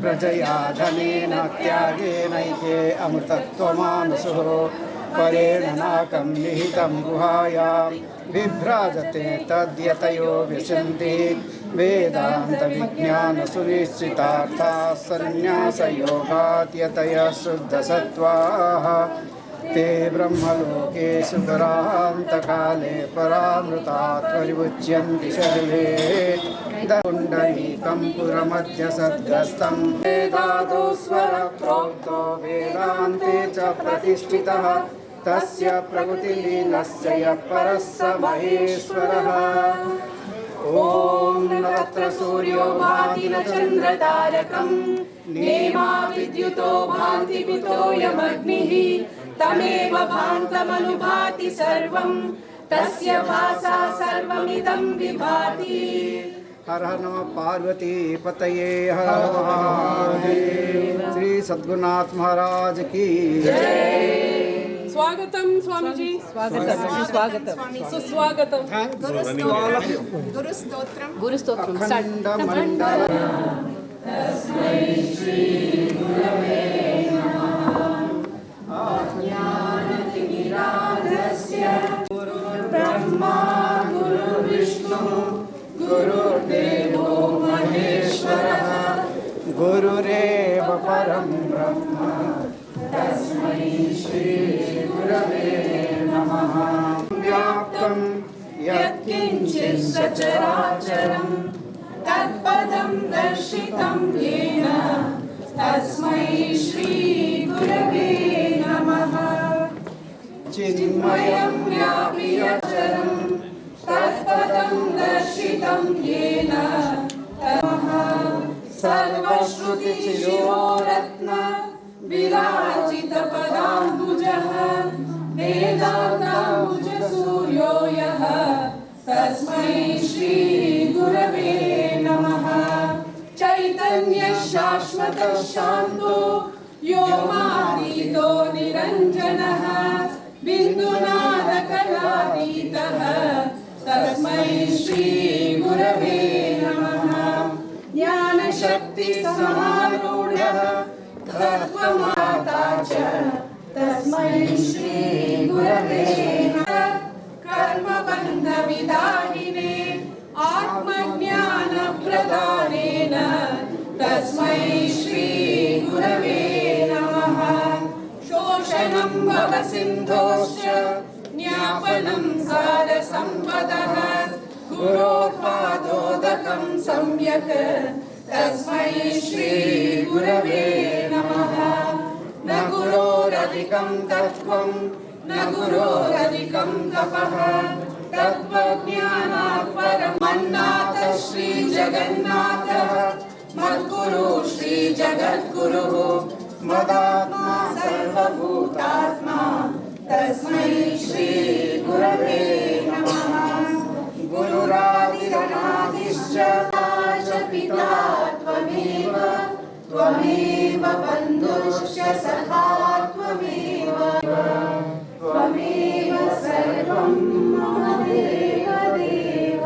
प्रजया धनेन त्यागेनैके अमृतत्वमानसुः परेण नाकं निहितं गुहायां बिभ्राजते तद्यतयो व्यसन्ति वेदान्तविज्ञानसुनिश्चितार्थाः सन्न्यासयोगाद्यतयः शुद्धसत्त्वाः ते ब्रह्मलोकेषु परान्तकाले परामृतात् परिमुच्यन्ति शरीरे कुण्डलीकं पुरमध्यसद्गस्तं वेदादो स्वरप्रोक्तो वेदान्ते च प्रतिष्ठितः तस्य प्रकृतिलीनस्य यः परः स महेश्वरः। ॐ नत्र सूर्यो भाति न चन्द्रतारकं नेमा विद्युतो भान्ति मितोऽयमग्निः तमेव भान्तमनुभाति सर्वं तस्य भासा सर्वमिदं विभाति। हर हर नमः पार्वती पतये हर महादेव। श्री सद्गुरुनाथ महाराज की जय। स्वागतम स्वामीजी। स्वागतम स्वागतम सुस्वागतम। गुरुस्तोत्रम अखण्डमण्डल तस्मै श्री गुरवे नमः। अज्ञानतिमिरान्धस्य गुरुर्ब्रह्मा गुरुर्विष्णुः गुरुर्देवो महेश्वरः गुरुरेव परं ब्रह्म तस्मै श्री गुरवे नमः। व्याप्तं यत्किञ्चित् सचराचरं तत्पदं दर्शितं येन तस्मै श्री गुरवे नमः। चिन्मयं व्यापि अचरं तत्पदं दर्शितं येन तस्मै सर्वश्रुतिचिरोरत्न विराजितपदाम्बुजः वेदान्ताम्बुजसूर्यो यः तस्मै श्री गुरवे नमः। चैतन्य शाश्वत शान्तो व्योमातीतो निरञ्जनः बिन्दुनादकलातीतः तस्मै श्री गुरवे नमः। ज्ञानशक्तिसमारूढः तत्त्वमाता च तस्मै श्री गुरवे नमः। कर्मबन्धविदाहिने आत्मज्ञानप्रदानेन तस्मै श्री गुरवे नमः। शोषणं भवसिन्धोश्च ज्ञापनं सारसम्पदः गुरोर्पादोदकं सम्यक् तस्मै श्री गुरवे नमः। न गुरोरधिकं तत्त्वं न गुरोरधिकं तपः तत्त्वज्ञानात् परं मन्नाथ श्री जगन्नाथः मद्गुरु श्री जगद्गुरुः मदात्मा सर्वभूतात्मा तस्मै श्री गुरवे नमः। गुरुरादिरनादिश्च पिता त्वमेव त्वमेव बन्धुश्च सखा त्वमेव त्वमेव सर्वं मम देव देव।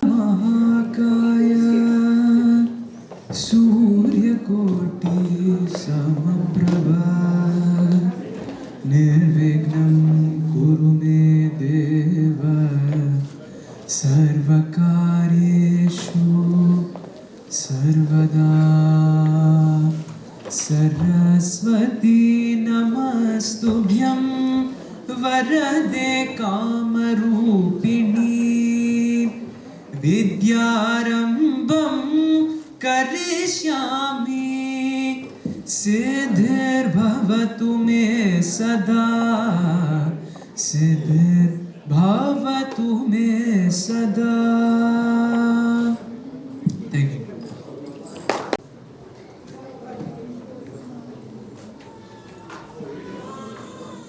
महाकाय सूर्यकोटि समप्रभा निर्विघ्नं कुरु मे देव सर्वकार्येषु सर्वदा। सरस्वती नमस्तुभ्यं वरदे कामरूपिणी विद्यारम्भं करिष्यामि सिद्धिर्भवतु मे सदा सिद्धिर्भवतु मे सदा। Thank you.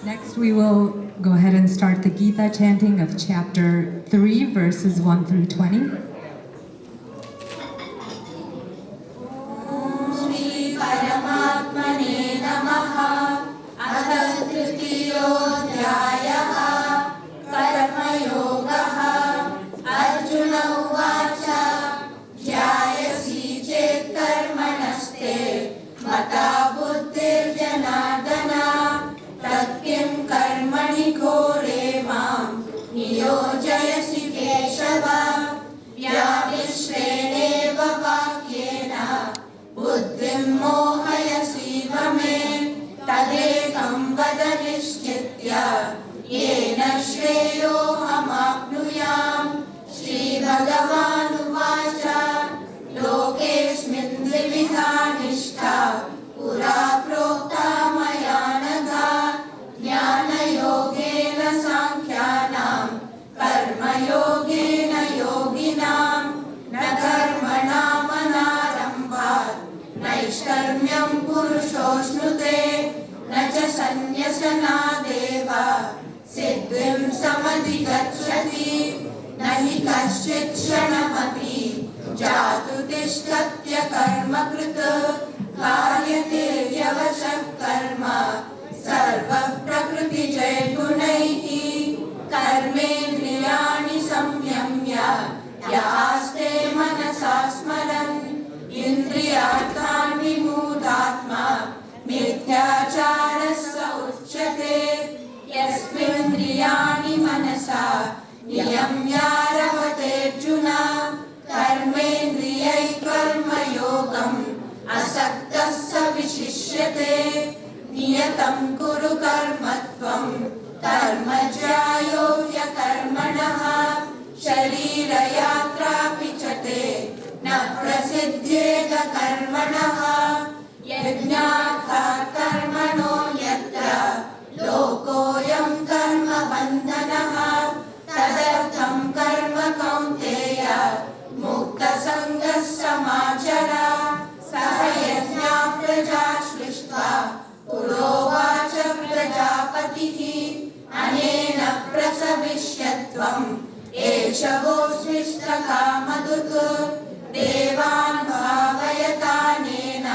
Next, we will go ahead and start the Gita chanting of chapter 3, verses 1 through 20. वद निश्चित्य येन श्रेयोऽहमाप्नुयाम्। श्रीभगवानुवाच लोकेऽस्मिन् द्विविधा निष्ठा पुरा प्रोक्ता मया नघ। ज्ञानयोगेन साङ्ख्यानां कर्मयोगेन योगिनां। न कर्मणामनारम्भात् नैष्कर्म्यं पुरुषोऽश्नुते। न च सन्न्यसनादेव सिद्धिं समधिगच्छति। न हि कश्चित् क्षणमपि जातु तिष्ठत्य कर्मकृत्। कार्यते ह्यवशः कर्म सर्वः प्रकृतिजैर्गुणैः। कर्मेन्द्रियाणि संयम्य य आस्ते मनसा स्मरन्। इन्द्रियार्थान् विमूढात्मा मिथ्याचारः स उच्यते। यस्मिन्द्रियाणि मनसा नियम्यारभतेऽर्जुन। कर्मेन्द्रियैः कर्मयोगम् असक्तः स विशिष्यते। नियतं कुरु कर्म त्वं कर्म ज्यायो ह्यकर्मणः। शरीरयात्रापि च ते न प्रसिद्ध्येत कर्मणः। यज्ञार्थात् कर्मणो यत्र लोकोऽयं कर्मबन्धनः। तदर्थं कर्म कौन्तेय मुक्तसङ्गः समाचर। सह यज्ञाः प्रजा सृष्ट्वा पुरोवाच प्रजापतिः। अनेन प्रसविष्यत्वम् एष गोस्मिष्टकामधुक्। देवान् भावयतानेन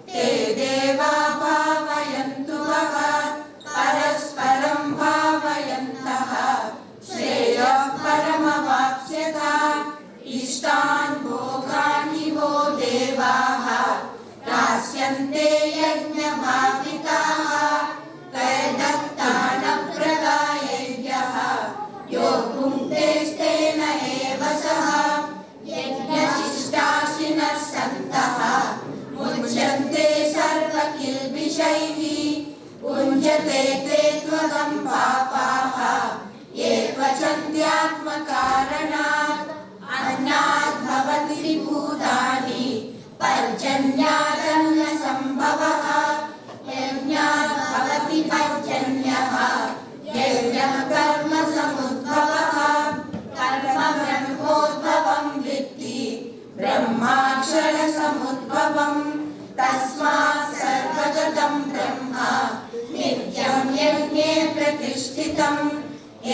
ते देवा भावयन्तु वः। परस्परं भावयन्तः श्रेयः परमवाप्स्यथ। इष्टान् भोगान् हि वो देवाः दास्यन्ते यज्ञभाविताः। तैर्दत्तानप्रदायैभ्यः यो भुङ्क्तेस्तेन एव सः। यज्ञशिष्टाशिनः सन्तः मुच्यन्ते सर्वकिल्बिषैः। भुञ्जते ते त्वगं पापाः ये पचन्त्यात्मकारणात्। अन्नात् भवति भूतानि पर्जन्यादन्नसम्भवः। यज्ञात् भवति पर्जन्यः यज्ञः कर्मसमुद्भवः। कर्म ब्रह्मोद्भवं विद्धि ब्रह्माक्षरसमुद्भवम्। तस्मात् सर्वगतं ब्रह्म नित्यं यज्ञे प्रतिष्ठितम्।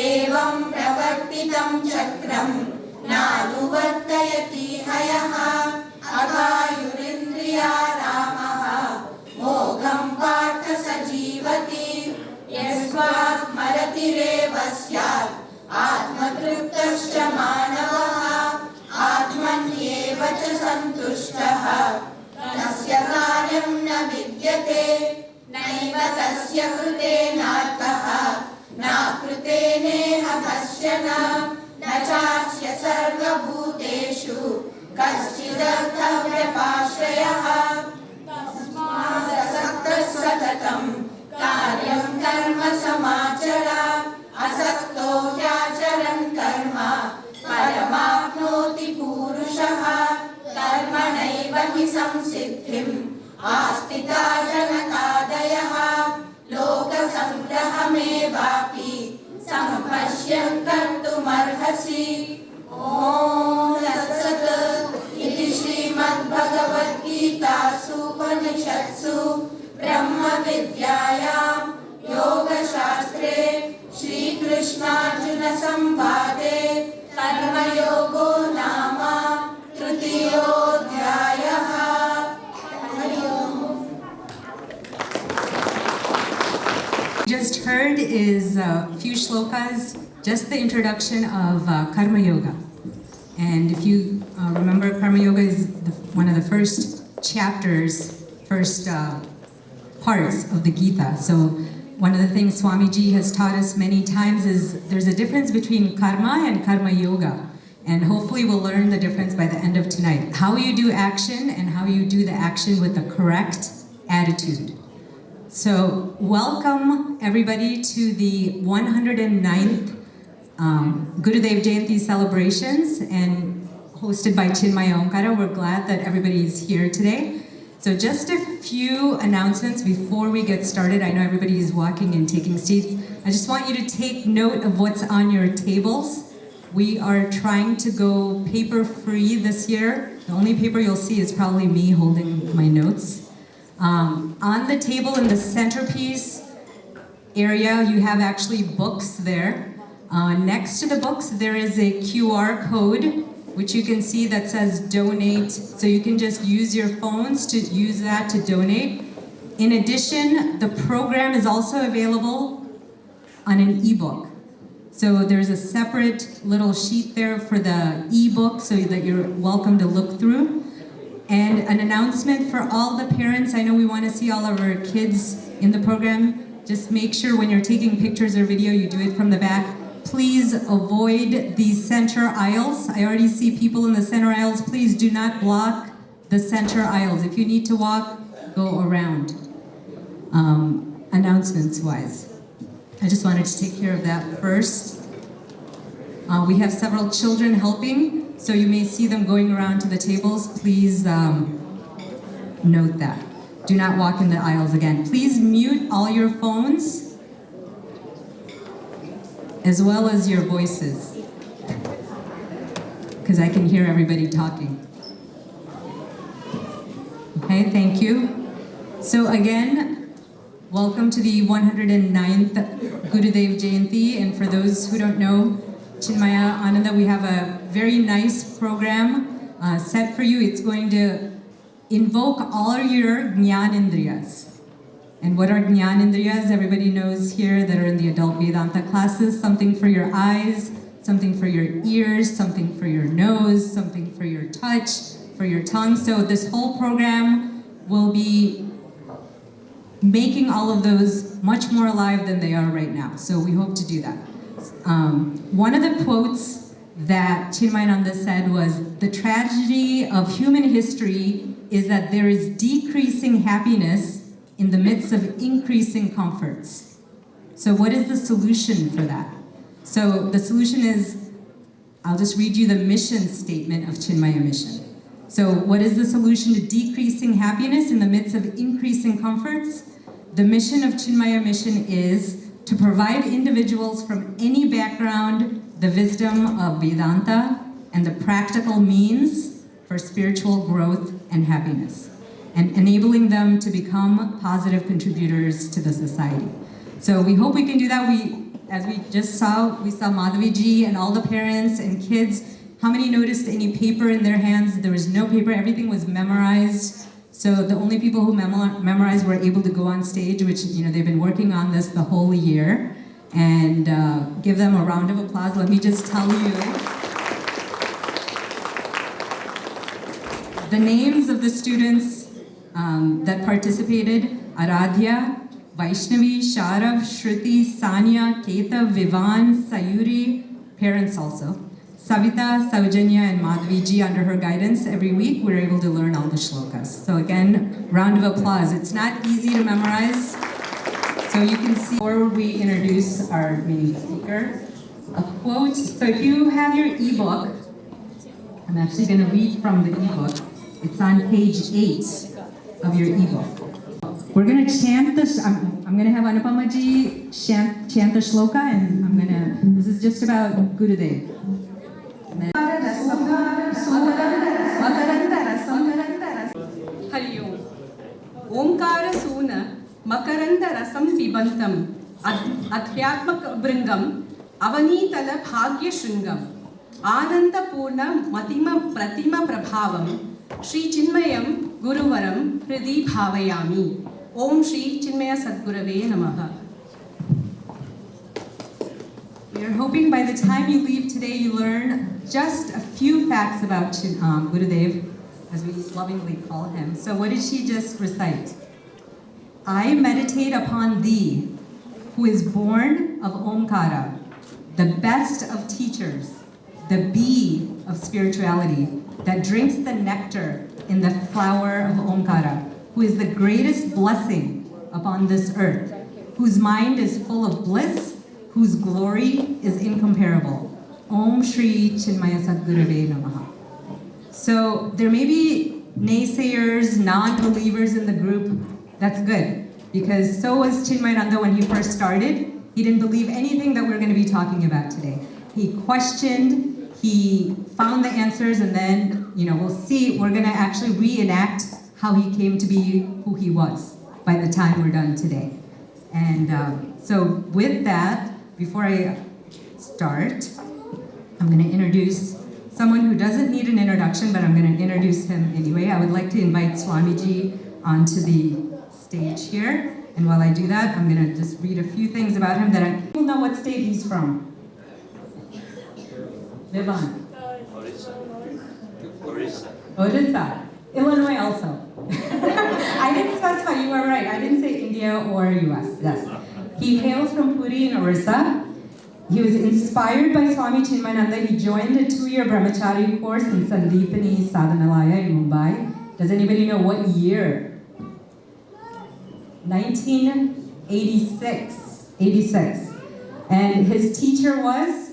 एवं प्रवर्तितं चक्रं नानुवर्तयति हयः। अघायुरिन्द्रियारामः मोघं पार्थ स जीवति। यस्मात् मरतिरेव स्यात् आत्मतृप्तश्च मानवः। आत्मन्येव च सन्तुष्टः तस्य कार्यं न विद्यते। नैव तस्य कृतेनार्थः नाकृते नेह कश्चन। न चास्य सर्वभूतेषु कश्चिदर्थव्यपाश्रयः। तस्मादसक्तः सततं कार्यं कर्म समाचर। असक्तो ह्याचरन् कर्म परमाप्नोति पूरुषः। कर्मणैव हि संसिद्धिम् आस्थिता जनकादयः। लोकसङ्ग्रहमेवापि सम्पश्यन् कर्तुमर्हसि। ॐ तत्सत् इति श्रीमद्भगवद्गीतासूपनिषत्सु ब्रह्मविद्यायां योगशास्त्रे श्रीकृष्णार्जुनसंवादे कर्मयोगो नाम तृतीयोऽध्यायः। Just heard is a few shlokas, just the introduction of Karma Yoga. And if you remember, Karma Yoga is one of the first chapters, first parts of the Gita. So one of the things Swamiji has taught us many times is there's a difference between karma and karma yoga. And hopefully we'll learn the difference by the end of tonight. How you do action and how you do the action with the correct attitude. So welcome everybody to the 109th Gurudev Jayanthi celebrations and hosted by Chinmaya Omkara. We're glad that everybody is here today. So just a few announcements before we get started. I know everybody is walking and taking seats. I just want you to take note of what's on your tables. We are trying to go paper-free this year. The only paper you'll see is probably me holding my notes. On the table in the centerpiece area, you have actually books there. Next to the books, there is a QR code, which you can see that says donate. So you can just use your phones to use that to donate. In addition, the program is also available on an ebook. So there's a separate little sheet there for the ebook so that you're welcome to look through. And an announcement for all the parents. I know we want to see all of our kids in the program. Just make sure when you're taking pictures or video, you do it from the back. Please avoid the center aisles. I already see people in the center aisles. Please do not block the center aisles. If you need to walk, go around. Announcements-wise, I just wanted to take care of that first. We have several children helping. So you may see them going around to the tables. Please note that. Do not walk in the aisles again. Please mute all your phones, as well as your voices, because I can hear everybody talking. Okay, thank you. So again, welcome to the 109th Gurudev Jayanthi. And for those who don't know, Chinmaya Ananda, we have a very nice program set for you. It's going to invoke all your Jnanindriyas. And what are Jnanindriyas? Everybody knows here that are in the adult Vedanta classes. Something for your eyes, something for your ears, something for your nose, something for your touch, for your tongue. So this whole program will be making all of those much more alive than they are right now. So we hope to do that. One of the quotes that Chinmayananda said was, the tragedy of human history is that there is decreasing happiness in the midst of increasing comforts. So what is the solution for that? So the solution is, I'll just read you the mission statement of Chinmaya Mission. So what is the solution to decreasing happiness in the midst of increasing comforts? The mission of Chinmaya Mission is to provide individuals from any background the wisdom of Vedanta and the practical means for spiritual growth and happiness, and enabling them to become positive contributors to the society. So we hope we can do that. As we just saw, we saw Madhaviji and all the parents and kids. How many noticed any paper in their hands? There was no paper, everything was memorized. So the only people who memorized were able to go on stage, which, you know, they've been working on this the whole year. And give them a round of applause. Let me just tell you the names of the students that participated: Aradhya, Vaishnavi, Sharav, Shruti, Sanya, Keta, Vivan, Sayuri, parents also. Savita, Saujanya, and Madhaviji, under her guidance, every week we're able to learn all the shlokas. So again, round of applause. It's not easy to memorize. So you can see, before we introduce our main speaker, a quote. So if you have your ebook, I'm actually going to read from the ebook. It's on page 8 of your ebook. We're going to chant this. I'm going to have Anupamaji chant the shloka, and this is just about Gurudev. Hari Om. Omkara Suna Makaranda Rasam Pibantam Adhyatmak Bringam Avanitala Bhagya Shringam Ananda Purna Matima Pratima Prabhavam Shri Chinmayam Guruvaram Hridi Bhavayami. Om Shri Chinmaya Sadgurave Namaha. We are hoping by the time you leave today, you learn just a few facts about Gurudev, as we lovingly call him. So what did she just recite? I meditate upon thee, who is born of Omkara, the best of teachers, the bee of spirituality, that drinks the nectar in the flower of Omkara, who is the greatest blessing upon this earth, whose mind is full of bliss, whose glory is incomparable. Om Shri Chinmaya Sadgurave Namaha. So there may be naysayers, non-believers in the group. That's good, because so was Chinmayananda when he first started. He didn't believe anything that we're going to be talking about today. He questioned, he found the answers, and then, we'll see, we're going to actually reenact how he came to be who he was by the time we're done today. And so with that, before I start, I'm going to introduce someone who doesn't need an introduction, but I'm going to introduce him anyway. I would like to invite Swamiji onto the stage here. And while I do that, I'm going to just read a few things about him that I will know what state he's from. Vivan. Orissa. Illinois also. I didn't specify, you are right. I didn't say India or US. Yes. He hails from Puri in Orissa. He was inspired by Swami Chinmayananda. He joined a 2-year brahmachari course in Sandeepani Sadhanalaya in Mumbai. Does anybody know what year? 1986. And his teacher was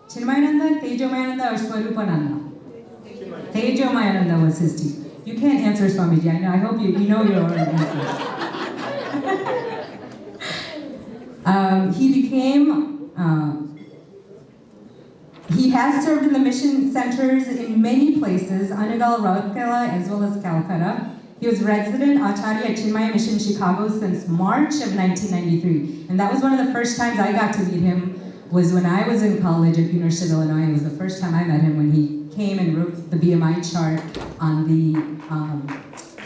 Chinmayananda, Tejomayananda, or Swarupananda? Tejomayananda was his teacher. You can't answer, Swamiji. I know. I hope you know your own answers. He has served in the mission centers in many places, Anagal, Rourkela, as well as Calcutta. He was resident Acharya at Chinmaya Mission Chicago since March of 1993. And that was one of the first times I got to meet him, was when I was in college at University of Illinois. It was the first time I met him when he came and wrote the BMI chart on the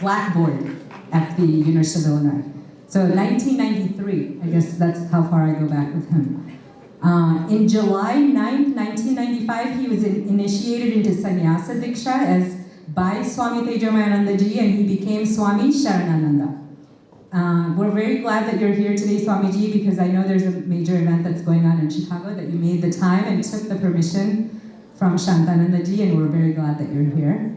blackboard at the University of Illinois. So 1993, I guess that's how far I go back with him. In July 9th, 1995, he was initiated into Sannyasa Diksha by Swami Tejomayananda Ji, and he became Swami Sharanananda. We're very glad that you're here today, Swamiji, because I know there's a major event that's going on in Chicago, that you made the time and took the permission from Shantananda Ji, and we're very glad that you're here.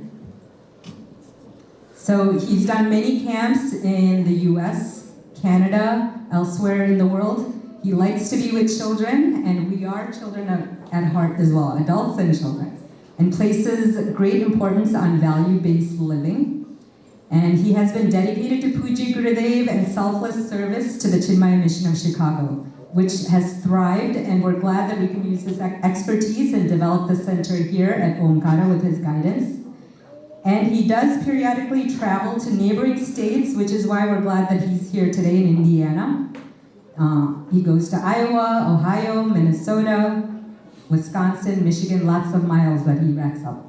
So he's done many camps in the US, Canada, elsewhere in the world. He likes to be with children, and we are children at heart as well, adults and children, and places great importance on value-based living. And he has been dedicated to Puji Gurudev and selfless service to the Chinmaya Mission of Chicago, which has thrived, and we're glad that we can use his expertise and develop the center here at Omkara with his guidance. And he does periodically travel to neighboring states, which is why we're glad that he's here today in Indiana. He goes to Iowa, Ohio, Minnesota, Wisconsin, Michigan, lots of miles that he racks up.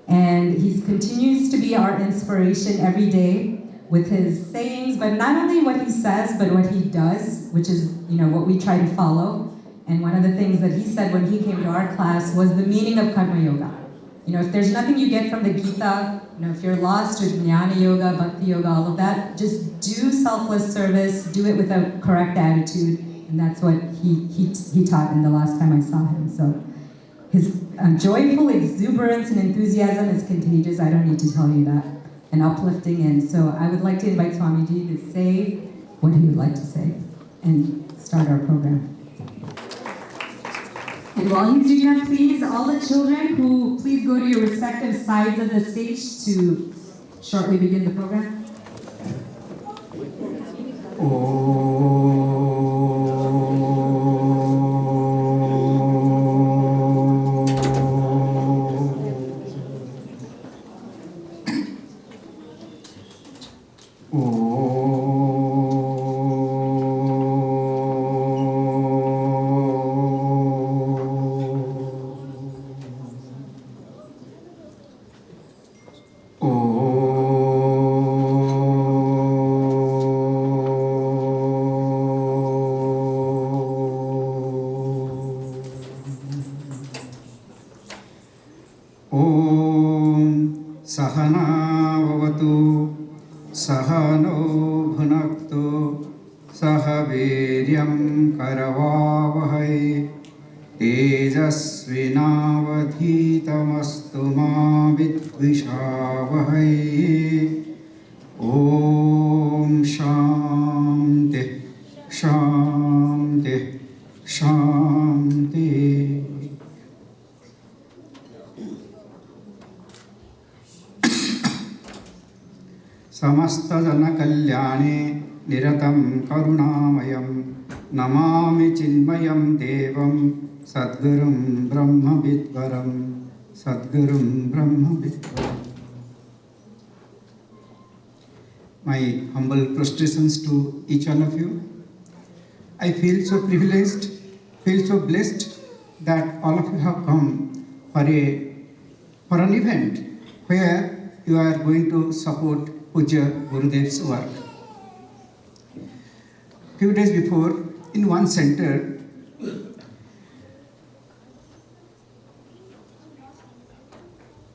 And he continues to be our inspiration every day with his sayings, but not only what he says, but what he does, which is, what we try to follow. And one of the things that he said when he came to our class was the meaning of Karma Yoga. If there's nothing you get from the Gita, if you're lost with Jnana Yoga, Bhakti Yoga, all of that, just do selfless service, do it with a correct attitude, and that's what he taught in the last time I saw him. So his joyful exuberance and enthusiasm is contagious. I don't need to tell you that. And uplifting. And so I would like to invite Swamiji to say what he would like to say and start our program. And while he's doing that, please, all the children who please go to your respective sides of the stage to shortly begin the program. तेजस्विनावधीतमस्तु मा विद्विषावहै। ॐ Shanti, Shanti, Shanti. Samasta jana kalyane niratam karunamayam namami chinmayam devam sadgurum brahma vidvaram sadgurum brahma vidvaram. My humble prostrations to each one of you. I feel so privileged, feel so blessed that all of you have come for an event where you are going to support Puja Gurudev's work. Few days before, in one center,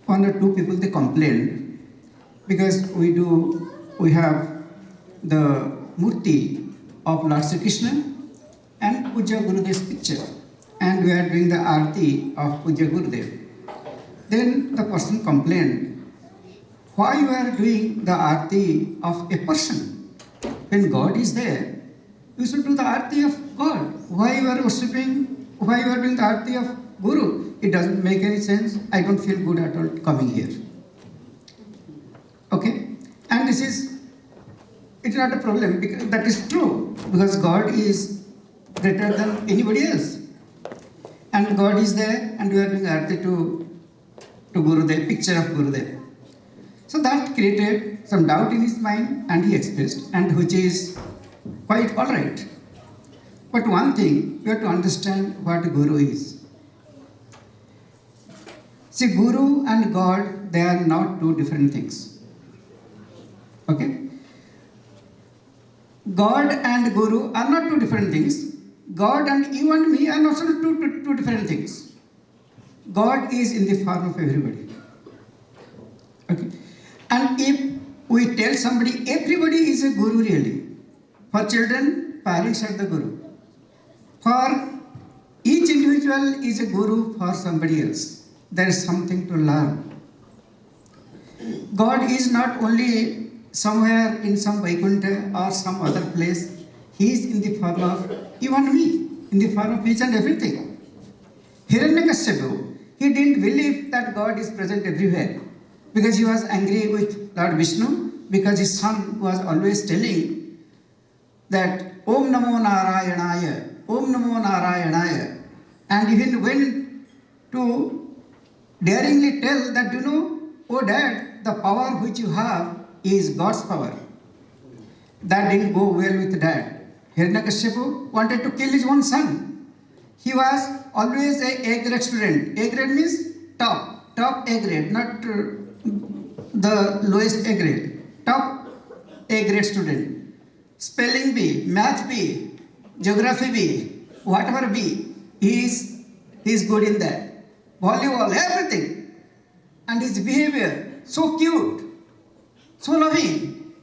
one or two people they complained because we have the murti of Lord Sri Krishna and Puja Gurudev's picture, and we are doing the arti of Puja Gurudev. Then the person complained, why you are doing the arti of a person? When God is there, you should do the arti of God. Why you are worshipping, why you are doing the arti of Guru? It doesn't make any sense. I don't feel good at all coming here. Okay? And it's not a problem, because that is true, because God is greater than anybody else. And God is there, and we are doing arti to Gurudev, picture of Gurudev. So that created some doubt in his mind, and he expressed, and which is quite all right. But one thing, you have to understand what Guru is. See, Guru and God, they are not two different things. Okay? God and Guru are not two different things. God and you and me are also two different things. God is in the form of everybody. Okay? And if we tell somebody everybody is a Guru really, for children, parents are the Guru. For each individual is a Guru for somebody else. There is something to learn. God is not only somewhere in some Vaikuntha or some other place. He is in the form of you and me, in the form of each and everything. Hiranyakashipu, he didn't believe that God is present everywhere, because he was angry with Lord Vishnu, because his son was always telling that Om Namo Narayanaya, Om Namo Narayanaya, and even went to daringly tell that, oh Dad, the power which you have is God's power. That didn't go well with Dad. Hiranyakashipu wanted to kill his own son. He was always a A-grade student. A-grade means top A-grade, not the lowest A-grade. Top A-grade student. Spelling B, math B, geography B, whatever B, he is good in that. Volleyball, everything. And his behavior, so cute, so loving.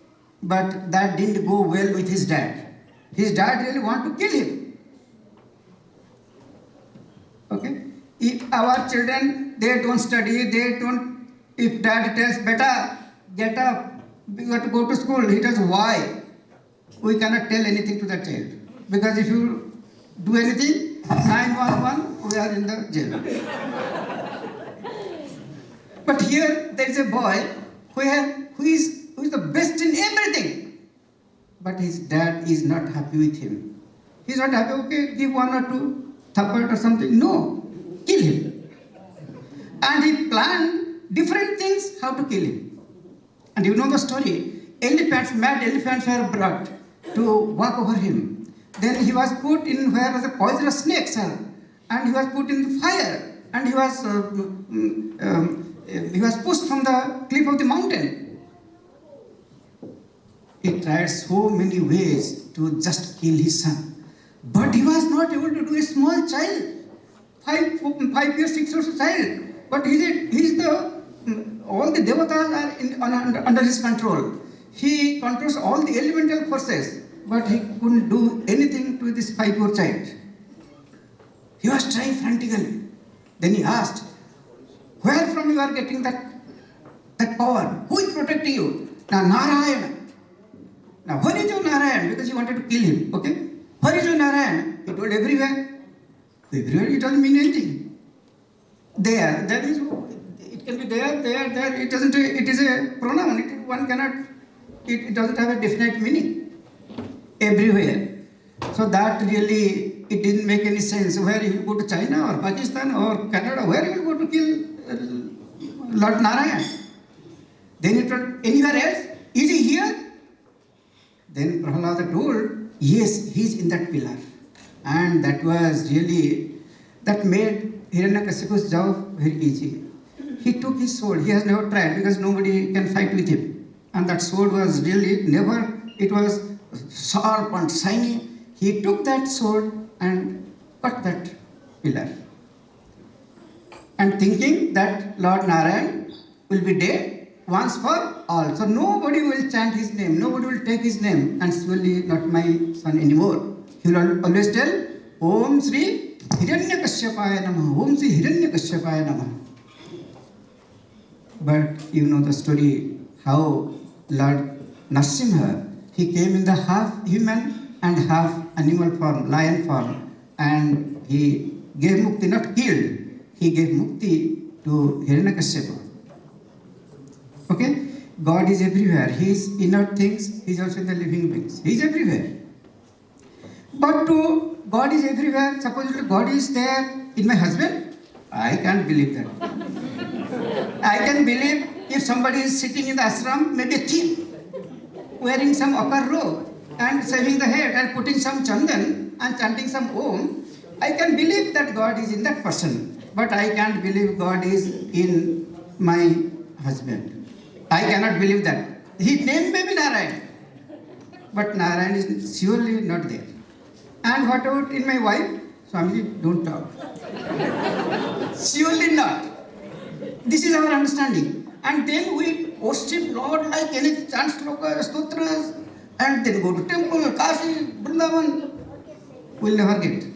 But that didn't go well with his dad. His dad really wanted to kill him. Okay? If our children, they don't study, if dad tells, beta, get up, you have to go to school, he tells, why? We cannot tell anything to that child. Because if you do anything, 911, we are in the jail. But here, there is a boy who is the best in everything. But his dad is not happy with him. He is not happy, okay, give one or two thappad or something. No, kill him. And he planned different things how to kill him. And you know the story. Mad elephants were brought to walk over him. Then he was put in where the poisonous snakes are. And he was put in the fire. And he was pushed from the cliff of the mountain. He tried so many ways to just kill his son. But he was not able to do. A small child, 5 years, 6 years old child. But all the devatas are under his control. He controls all the elemental forces. But he couldn't do anything to this 5-year-old child. He was trying frantically. Then he asked, where from you are getting that power? Who is protecting you? Now Now, where is your Narayan? Because he wanted to kill him. Okay? Where is your Narayan? He told everywhere. Everywhere, it doesn't mean anything. There is, it can be there. It doesn't, it is a pronoun. One cannot, it doesn't have a definite meaning. Everywhere. So that really, it didn't make any sense. Where you go to China or Pakistan or Canada, where you will go to kill Lord Narayan? Then he told, anywhere else? Is he here? Then Prahlada told, yes, he is in that pillar. And that was really, that made Hiranyakashipu's job very easy. He took his sword. He has never tried because nobody can fight with him. And that sword was really never, it was sharp and shiny. He took that sword and cut that pillar. And thinking that Lord Narayan will be dead once for all. So nobody will chant his name. Nobody will take his name. And slowly, not my son anymore. He will always tell, Om Sri Hiranyakashyapaya Namah. Om Sri Hiranyakashyapaya Namah. But you know the story, how Lord Narasimha, he came in the half human and half animal form, lion form. And he gave mukti, not killed. He gave mukti to Hiranyakashipu. Okay? God is everywhere. He is inert things. He is also in the living beings. He is everywhere. But to God is everywhere, supposedly God is there in my husband? I can't believe that. I can believe if somebody is sitting in the ashram, maybe a thief, wearing some ochre robe and shaving the head and putting some chandan and chanting some om, I can believe that God is in that person. But I can't believe God is in my husband. I cannot believe that. His name may be Narayan, but Narayan is surely not there. And what about in my wife? Swamiji, don't talk. Surely not. This is our understanding. And then we worship Lord like any chant slokas, stotras, and then go to temple, Kashi, Vrindavan. We'll never get.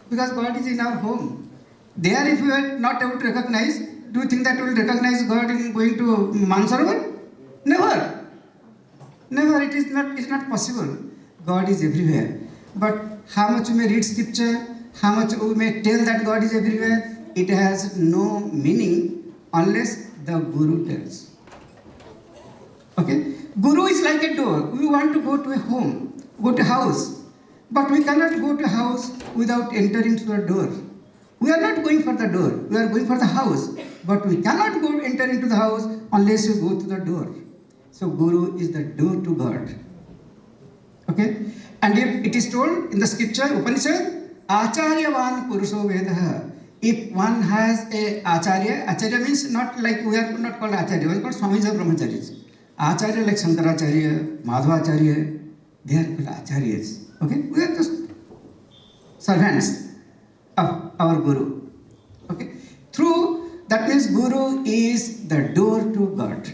Because God is in our home. There, if we are not able to recognize, do you think that we will recognize God in going to Mansarovar? Never. Never. It is not possible. God is everywhere. But how much we may read scripture, how much we may tell that God is everywhere, it has no meaning unless the Guru tells. Okay? Guru is like a door. We want to go to a home, go to a house. But we cannot go to a house without entering through the door. We are not going for the door. We are going for the house. But we cannot go enter into the house unless we go to the door. So Guru is the door to God. Okay? And if it is told in the scripture, Upanishad, Acharyavan Purusho Vedaha. If one has a Acharya means not like we are not called Acharya, we are called Swamis or Brahmacharis. Acharya like Shankaracharya, Madhvacharya, they are called Acharyas. Okay? We are just servants of our Guru. Okay? Through, that means Guru is the door to God.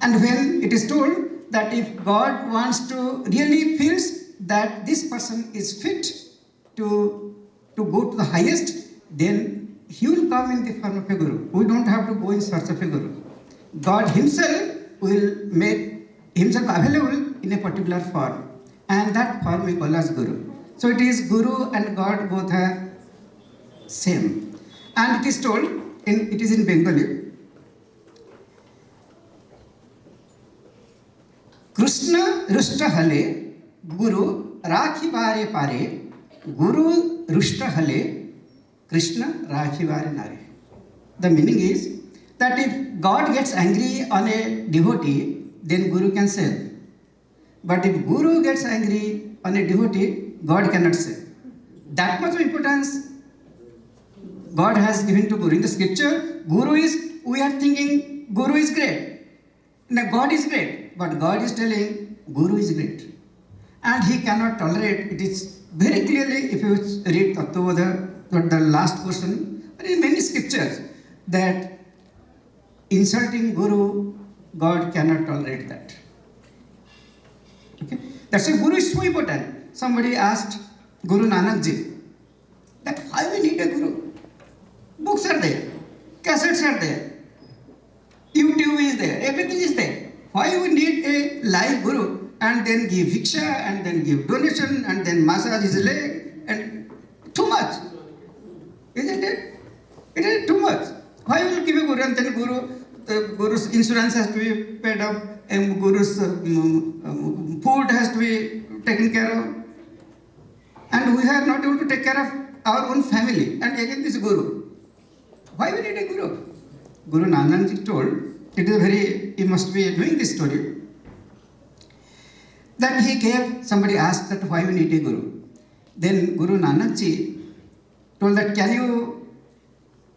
And when it is told that if God wants to really feels that this person is fit to go to the highest, then he will come in the form of a Guru. We don't have to go in search of a Guru. God himself will make himself available in a particular form. And that form we call as Guru. So it is Guru and God both are same. And it is told, it is in Bengali, Krishna Rushta Hale, Guru Rakhi Vare Pare, Guru Rushta Hale, Krishna Rakhi Vare Nare. The meaning is that if God gets angry on a devotee, then Guru can save. But if Guru gets angry on a devotee, God cannot save. That much of importance God has given to Guru. In the scripture, Guru is, we are thinking Guru is great. Now God is great. But God is telling Guru is great. And he cannot tolerate, it is very clearly, if you read Tattvavada, the last portion, but in many scriptures, that insulting Guru, God cannot tolerate that. Okay? That's why Guru is so important. Somebody asked Guru Nanak Ji, that why we need a Guru? Books are there, cassettes are there, YouTube is there, everything is there. Why we need a live Guru? and then give viksha, and then give donation, and then massage his leg, and too much. Isn't it? It is too much. Why will give a guru and then the guru's insurance has to be paid up, and guru's food has to be taken care of, and we are not able to take care of our own family, and again this guru. Why we need a guru? Guru Nanak Ji told, it is very, you must be knowing this story, that he gave, somebody asked that why we need a guru. Then Guru Nanak Ji told that, can you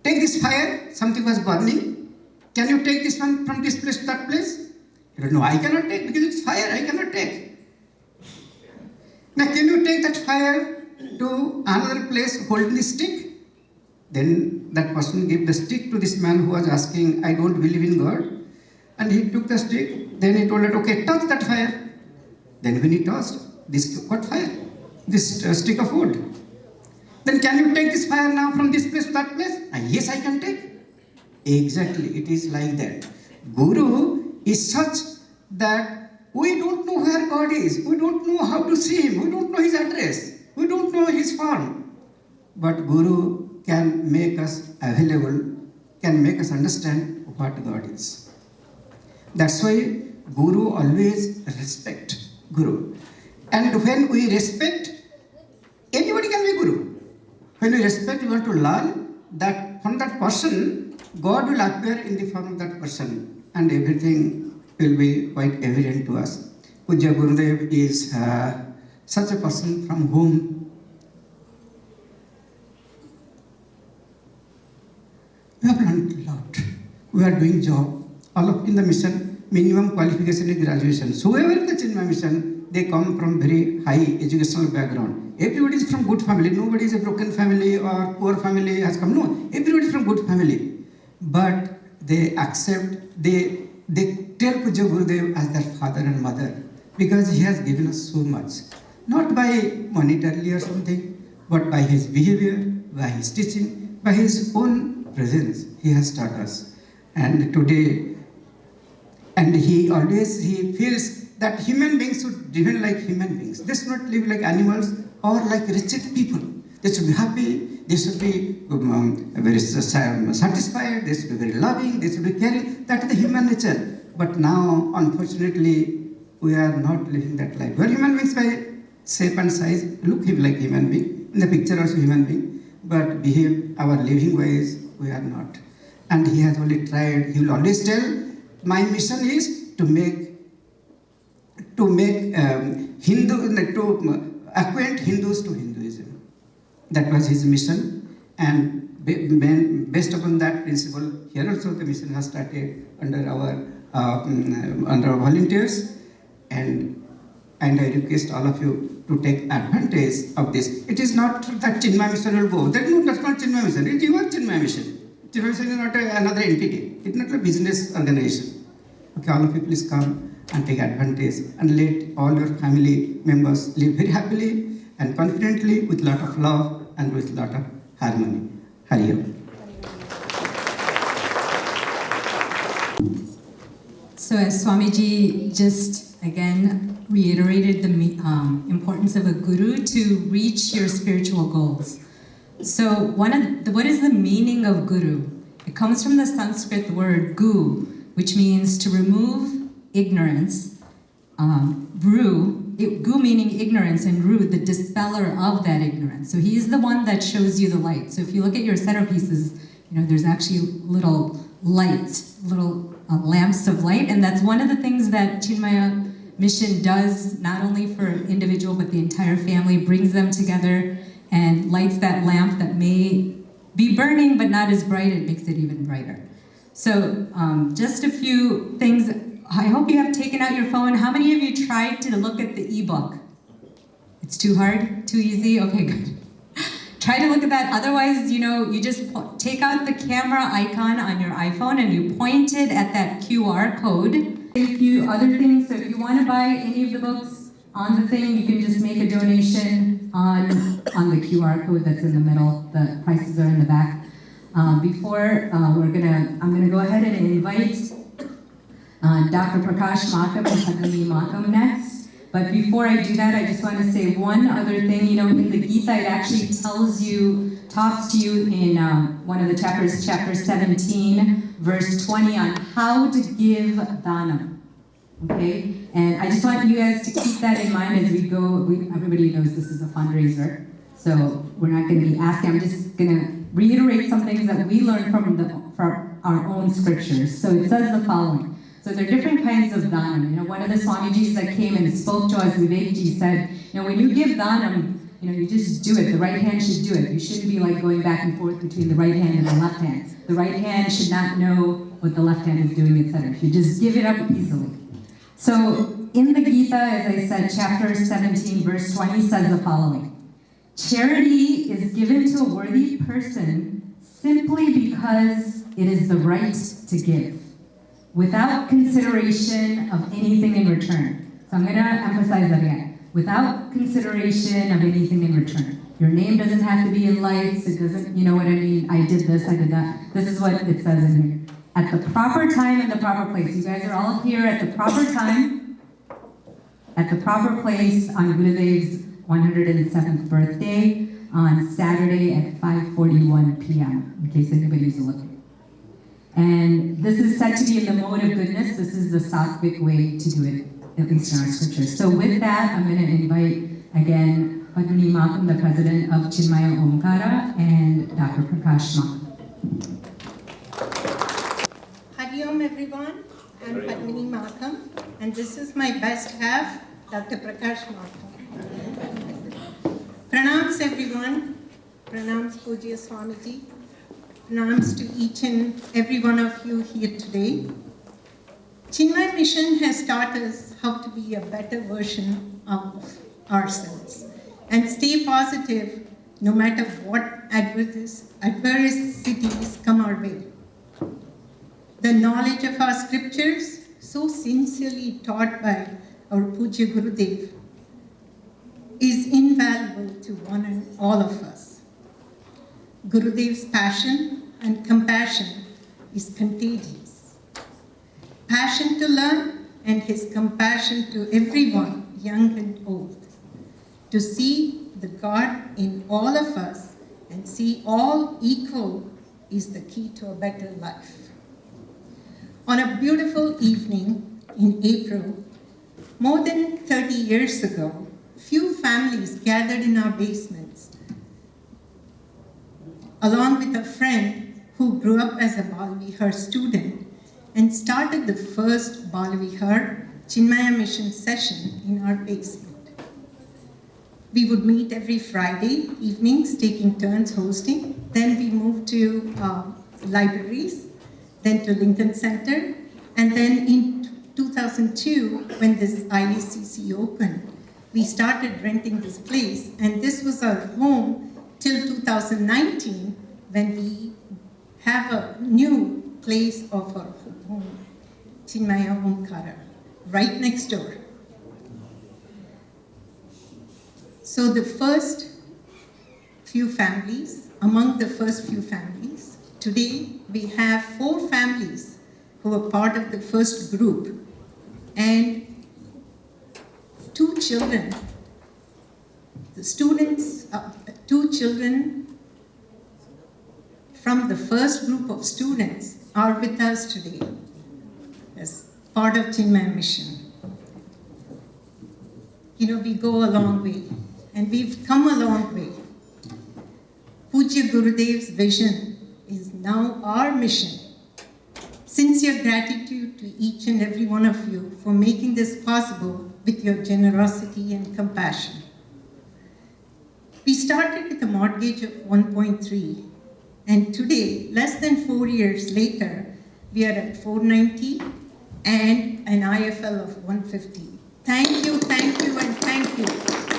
take this fire? Something was burning. Can you take this one from this place to that place? He said, no, I cannot take because it's fire, I cannot take. Now, can you take that fire to another place holding the stick? Then that person gave the stick to this man who was asking, I don't believe in God. And he took the stick. Then he told it, okay, touch that fire. Then when he touched, this what fire? This stick of wood. Then can you take this fire now from this place to that place? Yes, I can take. Exactly, it is like that. Guru is such that we don't know where God is. We don't know how to see Him. We don't know His address. We don't know His form. But Guru can make us available, can make us understand what God is. That's why Guru always respect Guru. And when we respect, anybody can be Guru. When we respect, we want to learn that from that person, God will appear in the form of that person, and everything will be quite evident to us. Pujya Gurudev is such a person from whom we have learned a lot. We are doing job. All of in the mission, minimum qualification is graduation. So whoever in the Chinmaya mission, they come from very high educational background. Everybody is from good family. Nobody is a broken family or poor family has come. No, everybody is from good family. But they accept, they tell Pujya Gurudev as their father and mother because he has given us so much. Not by monetarily or something, but by his behavior, by his teaching, by his own presence, he has taught us. And today, and he feels that human beings should live like human beings. They should not live like animals or like wretched people. They should be happy, they should be very satisfied, they should be very loving, they should be caring. That is the human nature. But now, unfortunately, we are not living that life. We are human beings by shape and size, look like human being. In the picture also human being, but behave our living ways, we are not. And he has only tried, he will always tell, my mission is to acquaint Hindus to Hinduism. That was his mission, and based upon that principle, here also the mission has started under our volunteers, and I request all of you to take advantage of this. It is not that Chinmaya mission will go. That's not Chinmaya mission. It is your Chinmaya mission. Chinmaya mission is not another entity. It is not a business organization. Okay, all of you please come and take advantage and let all your family members live very happily and confidently with lot of love and with lot of harmony. Hari Om. So as Swamiji just again reiterated the importance of a guru to reach your spiritual goals. So what is the meaning of guru? It comes from the Sanskrit word gu, which means to remove ignorance. Gu meaning ignorance, and ru, the dispeller of that ignorance. So he is the one that shows you the light. So if you look at your centerpieces, there's actually little lights, little lamps of light, and that's one of the things that Chinmaya Mission does, not only for individual but the entire family, brings them together and lights that lamp that may be burning but not as bright, it makes it even brighter. So just a few things. I hope you have taken out your phone. How many of you tried to look at the ebook? It's too hard? Too easy? Okay, good. Try to look at that. Otherwise, you just take out the camera icon on your iPhone and you point it at that QR code. Other things, so if you want to buy any of the books on the thing, you can just make a donation on the QR code that's in the middle. The prices are in the back. I'm gonna go ahead and invite Dr. Prakash Makam and Padmini Makam next. But before I do that, I just want to say one other thing. You know, in the Gita, it actually talks to you in one of the chapters, chapter 17, verse 20, on how to give dana. Okay? And I just want you guys to keep that in mind as we go. Everybody knows this is a fundraiser, so we're not going to be asking. I'm just going to reiterate some things that we learned from our own scriptures. So it says the following. So there are different kinds of dhanam. You know, one of the Swamijis that came and spoke to us, Vivekji, said, you know, when you give dhanam, you know, you just do it. The right hand should do it. You shouldn't be like going back and forth between the right hand and the left hand. The right hand should not know what the left hand is doing, etc. You just give it up easily. So in the Gita, as I said, chapter 17, verse 20 says the following. Charity is given to a worthy person simply because it is the right to give, without consideration of anything in return. So I'm going to emphasize that again. Without consideration of anything in return. Your name doesn't have to be in lights. It doesn't, you know what I mean? I did this, I did that. This is what it says in here. At the proper time and the proper place. You guys are all here at the proper time, at the proper place on Gurudev's 107th birthday on Saturday at 5:41 p.m., in case anybody's looking. And this is said to be in the mode of goodness. This is the Sattvic way to do it, at least in our scriptures. So with that, I'm going to invite, again, Padmini Makam, the president of Chinmaya Omkara, and Dr. Prakash Makam. Hari Om everyone, I'm Padmini Makam, and this is my best half, Dr. Prakash Makam. Pranams everyone, pranams Pujya Swamiji, pranams to each and every one of you here today. Chinmaya Mission has taught us how to be a better version of ourselves and stay positive no matter what adversities come our way. The knowledge of our scriptures, so sincerely taught by our Pujya Gurudev, is invaluable to one and all of us. Gurudev's passion and compassion is contagious. Passion to learn and his compassion to everyone, young and old. To see the God in all of us and see all equal is the key to a better life. On a beautiful evening in April, more than 30 years ago, few families gathered in our basements, along with a friend who grew up as a Balvihar student and started the first Balvihar Chinmaya Mission session in our basement. We would meet every Friday evenings, taking turns hosting. Then we moved to libraries, then to Lincoln Center, and then in 2002, when this IACC opened, we started renting this place, and this was our home till 2019, when we have a new place of our home, Chinmaya Omkara, right next door. So the first few families, among the first few families, today we have 4 families who are part of the first group, and 2 children, the students, 2 children from the first group of students are with us today as part of Chinmaya Mission. You know, we go a long way, and we've come a long way. Pujya Gurudev's vision is now our mission. Sincere gratitude to each and every one of you for making this possible with your generosity and compassion. We started with a mortgage of 1.3, and today, less than 4 years later, we are at 490 and an IFL of 150. Thank you, and thank you.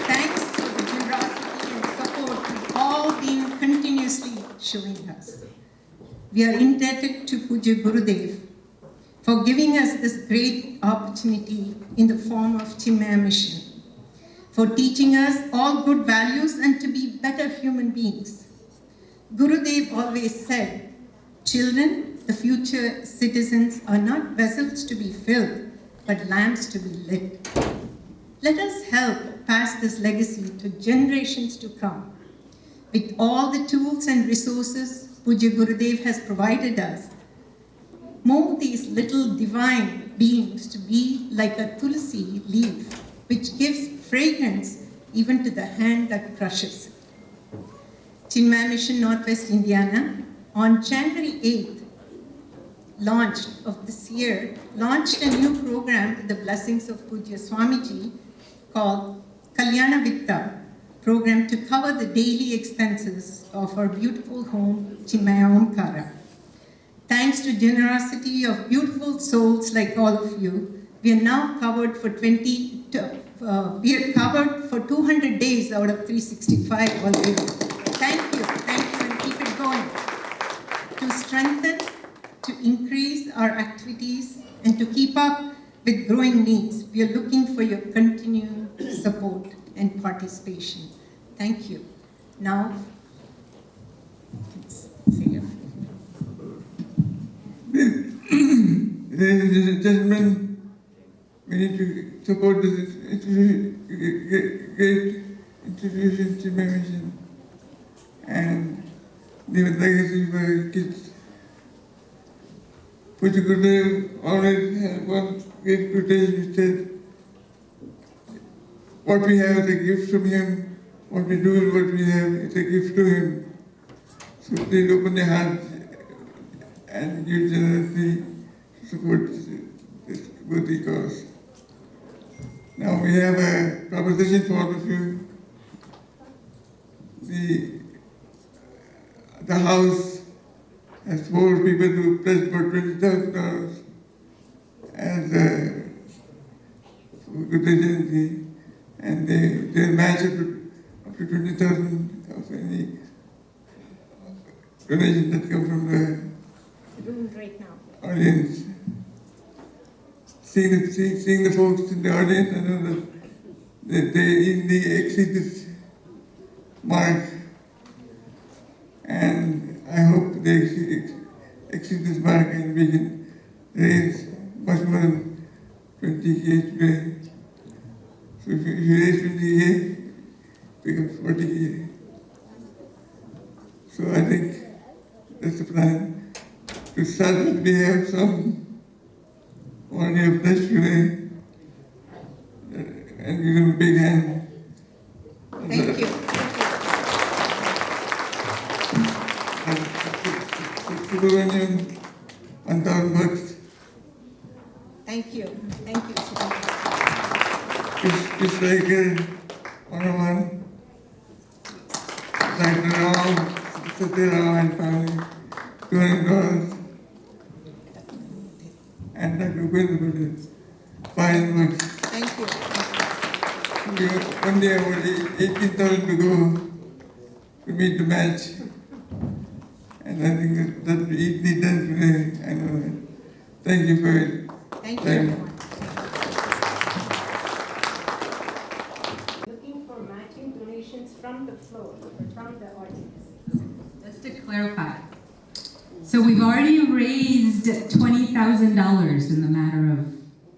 Thanks for the generosity and support you've all been continuously showing us. We are indebted to Pujya Gurudev for giving us this great opportunity in the form of Chinmaya Mission, for teaching us all good values and to be better human beings. Gurudev always said, children, the future citizens, are not vessels to be filled, but lamps to be lit. Let us help pass this legacy to generations to come. With all the tools and resources Pujya Gurudev has provided us, mold these little divine beings to be like a tulsi leaf, which gives fragrance even to the hand that crushes it. Chinmaya Mission Northwest Indiana, on January 8th, launched a new program with the blessings of Pujya Swamiji called Kalyana Vitta program to cover the daily expenses of our beautiful home, Chinmaya Omkara. Thanks to generosity of beautiful souls like all of you, we are now covered for 200 days out of 365 already. Thank you, and keep it going. To strengthen, to increase our activities, and to keep up with growing needs, we are looking for your continued support and participation. Thank you. Now, you can say your Ladies and gentlemen, we need to support this great institution, Chinmaya Mission, and leave a legacy for our kids. Pujya Gurudev always had one great quotation which said, what we have is a gift from him, what we do with what we have is a gift to him. So please open your hearts and give generously to support this worthy cause. Now we have a proposition for all of you. The House has 4 people who pledged for $20,000 as Gurudev Jayanthi, and they match up to 20,000 of any donation that come from the room right now. audience. Seeing the folks in the audience, I know that they easily exceed this mark, and I hope they exceed this mark and we can raise much more than 20K today. So if you raise 20K, become 40K. So I think that's the plan. To start with, we have some already have pledged today, and give them a big hand. Thank you. Subramanian, $1,000. Thank you. Thank you. It's like 101. Like around Satyarama and family, $200. And Dr. Gurudev, fine work. Thank you. One day I was 18,000 to go to meet the match. And I think that will easily done today. I know that. Thank you for it. Thank you, everyone. Looking for matching donations from the floor, from the audience. Just to clarify, so we've already raised $20,000 in the matter of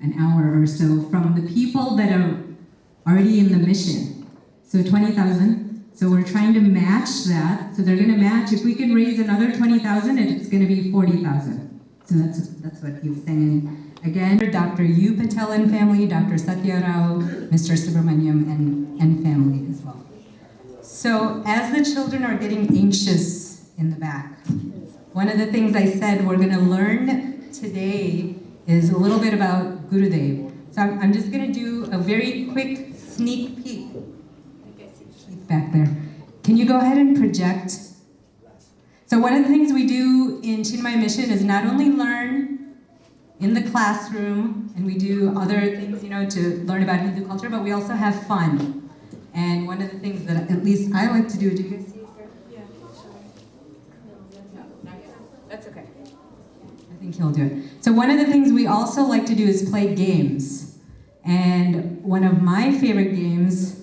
an hour or so from the people that are already in the mission. So 20,000. So we're trying to match that. So they're going to match. If we can raise another 20,000, it's going to be 40,000. So that's what he was saying. Again, Dr. U. Patel and family, Dr. Satya Rao, Mr. Subramaniam and family as well. So as the children are getting anxious in the back, one of the things I said we're going to learn today is a little bit about Gurudev. So I'm just going to do a very quick sneak peek. He's back there. Can you go ahead and project? So one of the things we do in Chinmaya Mission is not only learn in the classroom, and we do other things, to learn about Hindu culture, but we also have fun. And one of the things that at least I like to do, do you guys see it here? Yeah. No, not yet. That's okay. I think he'll do it. So one of the things we also like to do is play games. And one of my favorite games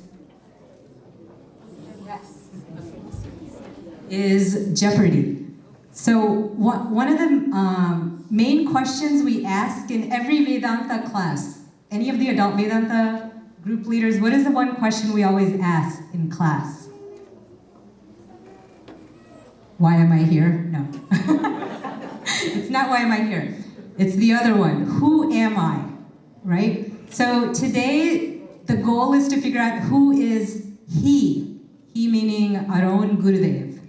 is Jeopardy. So one of the main questions we ask in every Vedanta class, any of the adult Vedanta group leaders, what is the one question we always ask in class? Why am I here? No. It's not why am I here. It's the other one. Who am I? Right? So today, the goal is to figure out who is he. He meaning our own Gurudev.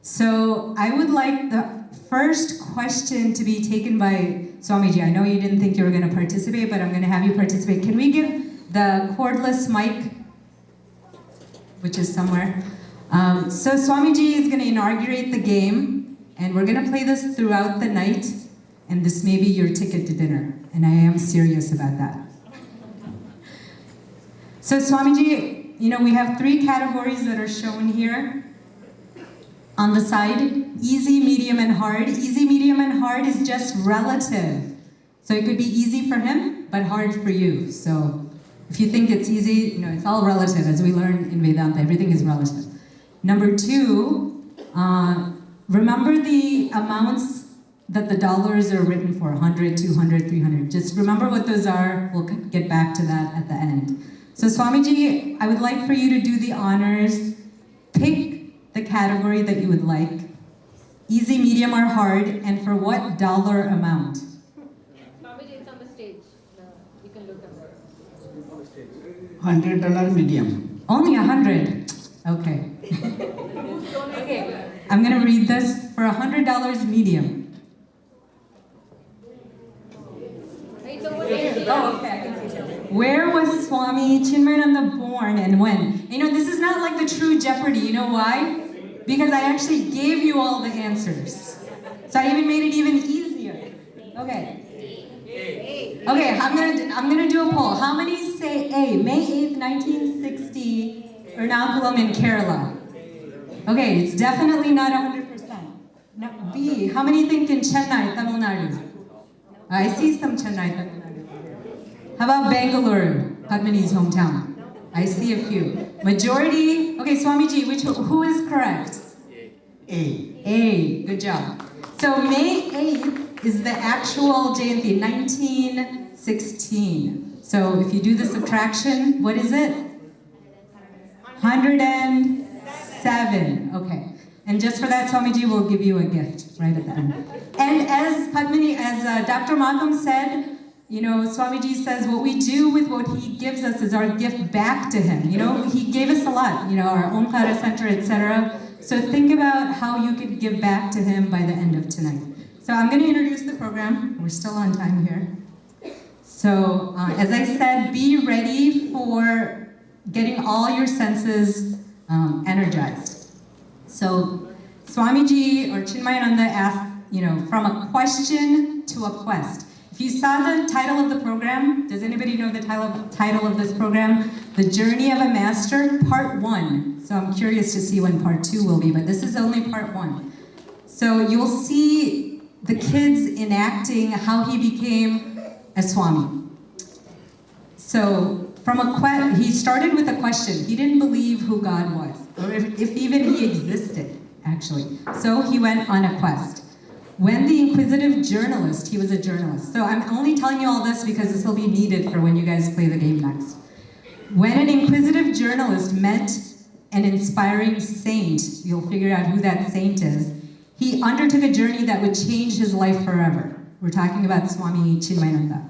So I would like the first question to be taken by Swamiji. I know you didn't think you were going to participate, but I'm going to have you participate. Can we give the cordless mic, which is somewhere? So Swamiji is going to inaugurate the game, and we're going to play this throughout the night, and this may be your ticket to dinner, and I am serious about that. So Swamiji, you know, we have 3 categories that are shown here on the side: easy, medium, and hard. Easy, medium, and hard is just relative. So it could be easy for him, but hard for you. So if you think it's easy, you know, it's all relative. As we learn in Vedanta, everything is relative. Number 2, remember the amounts that the dollars are written for: 100, 200, 300. Just remember what those are. We'll get back to that at the end. So Swamiji, I would like for you to do the honors. Pick the category that you would like: easy, medium, or hard, and for what dollar amount? Swamiji, it's on the stage. You can look at it. $100 medium. Only 100. Okay. Okay. I'm gonna read this for $100 medium. It's over here. Oh, okay. Where was Swami Chinmayananda born and when? You know, this is not like the true Jeopardy. You know why? Because I actually gave you all the answers. So I even made it even easier. Okay. Okay, I'm gonna do a poll. How many say A? May 8th, 1960, Ernakulam in Kerala. Okay, it's definitely not 100%. No, B, how many think in Chennai, Tamil Nadu? I see some Chennai, Tamil Nadu. How about Bangalore, Padmini's hometown? I see a few. Majority, okay, Swamiji, who is correct? A. A, good job. So May 8th is the actual Jayanthi, 1916. So if you do the subtraction, what is it? 107, okay. And just for that, Swamiji will give you a gift right at the end. And as Padmini, as Dr. Magam said, you know, Swamiji says what we do with what he gives us is our gift back to him. You know, he gave us a lot, you know, our Omkara Center, etc. So think about how you could give back to him by the end of tonight. So I'm going to introduce the program. We're still on time here. So as I said, be ready for getting all your senses energized. So Swamiji or Chinmayananda asked, you know, from a question to a quest. If you saw the title of the program, does anybody know the title of this program? The Journey of a Master, Part 1. So I'm curious to see when Part 2 will be, but this is only Part 1. So you'll see the kids enacting how he became a Swami. So he started with a question. He didn't believe who God was, or if even he existed, actually. So he went on a quest. When the inquisitive journalist, he was a journalist. So I'm only telling you all this because this will be needed for when you guys play the game next. When an inquisitive journalist met an inspiring saint, you'll figure out who that saint is, he undertook a journey that would change his life forever. We're talking about Swami Chinmayananda.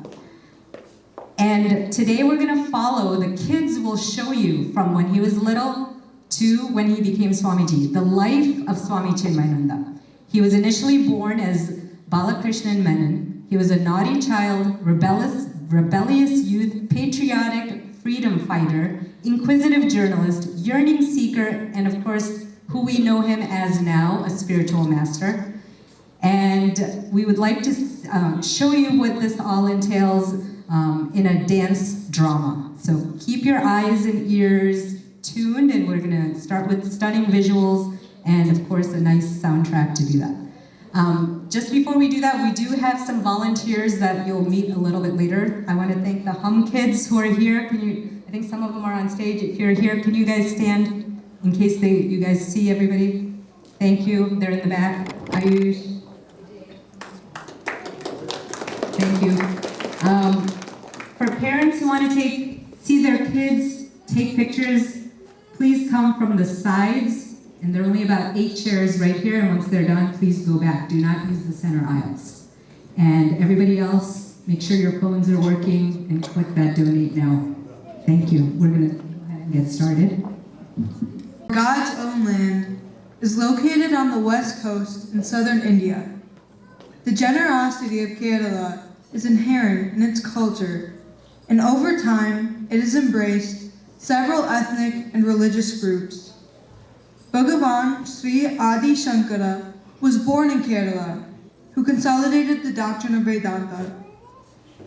And today we're going to follow, the kids will show you from when he was little to when he became Swamiji, the life of Swami Chinmayananda. He was initially born as Balakrishnan Menon. He was a naughty child, rebellious youth, patriotic freedom fighter, inquisitive journalist, yearning seeker, and of course, who we know him as now, a spiritual master. And we would like to show you what this all entails in a dance drama. So keep your eyes and ears tuned, and we're gonna start with stunning visuals and of course a nice soundtrack to do that. Just before we do that, we do have some volunteers that you'll meet a little bit later. I want to thank the Hum kids who are here. I think some of them are on stage. If you're here, can you guys stand in case you guys see everybody? Thank you. They're in the back. Ayush. Thank you. For parents who want to take see their kids take pictures, please come from the sides, and there are only about 8 chairs right here, and once they're done, please go back. Do not use the center aisles. And everybody else, make sure your phones are working and click that donate now. Thank you. We're going to go ahead and get started. God's own land is located on the west coast in southern India. The generosity of Kerala is inherent in its culture, and over time it has embraced several ethnic and religious groups. Bhagavan Sri Adi Shankara was born in Kerala, who consolidated the doctrine of Vedanta.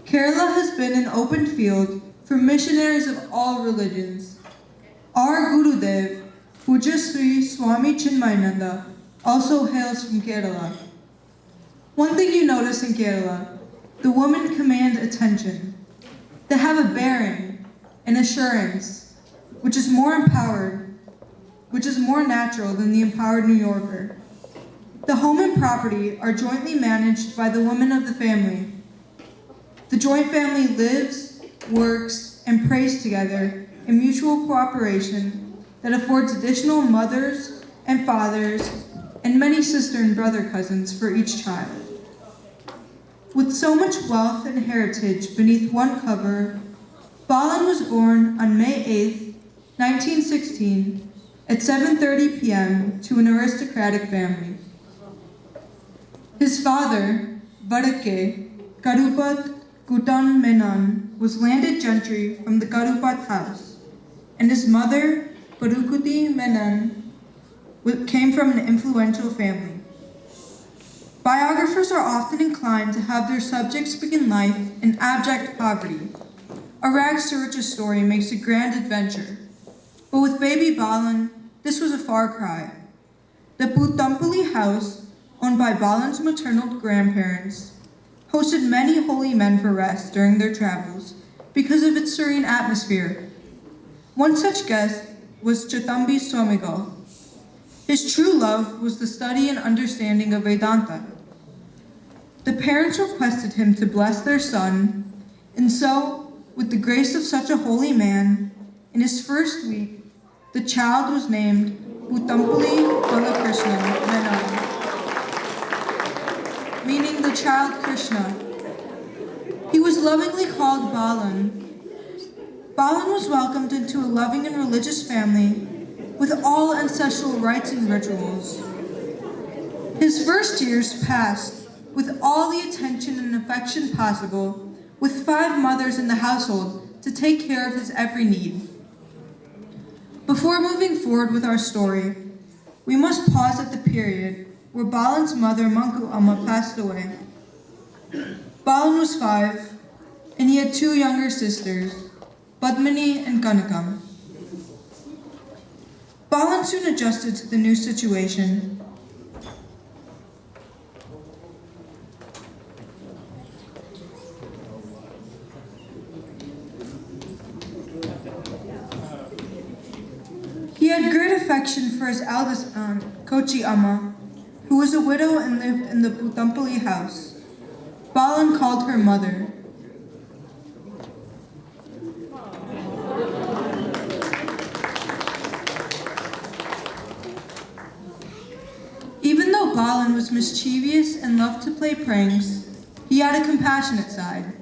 Kerala has been an open field for missionaries of all religions. Our Gurudev, Puja Sri Swami Chinmaya also hails from Kerala. One thing you notice in Kerala, the women command attention. They have a bearing, an assurance, which is more empowered, which is more natural than the empowered New Yorker. The home and property are jointly managed by the women of the family. The joint family lives, works, and prays together in mutual cooperation that affords additional mothers and fathers and many sister and brother cousins for each child. With so much wealth and heritage beneath one cover, Balan was born on May 8, 1916, at 7:30 p.m. to an aristocratic family. His father, Vadake Karupat Kutan Menon, was landed gentry from the Karupat house, and his mother, Parukuti Menon, came from an influential family. Biographers are often inclined to have their subjects begin life in abject poverty. A rags to riches story makes a grand adventure. But with baby Balan, this was a far cry. The Putampally house, owned by Balan's maternal grandparents, hosted many holy men for rest during their travels because of its serene atmosphere. One such guest was Chatambi Swamigal. His true love was the study and understanding of Vedanta. The parents requested him to bless their son, and so, with the grace of such a holy man, in his first week, the child was named Putampally Balakrishna Menon, meaning the child Krishna. He was lovingly called Balan. Balan was welcomed into a loving and religious family with all ancestral rites and rituals. His first years passed with all the attention and affection possible, with 5 mothers in the household to take care of his every need. Before moving forward with our story, we must pause at the period where Balan's mother, Manku Amma, passed away. Balan was 5, and he had 2 younger sisters, Padmini and Kanakam. Balan soon adjusted to the new situation. He had great affection for his eldest aunt, Kochi Amma, who was a widow and lived in the Putampally house. Balan called her mother. Even though Balan was mischievous and loved to play pranks, he had a compassionate side.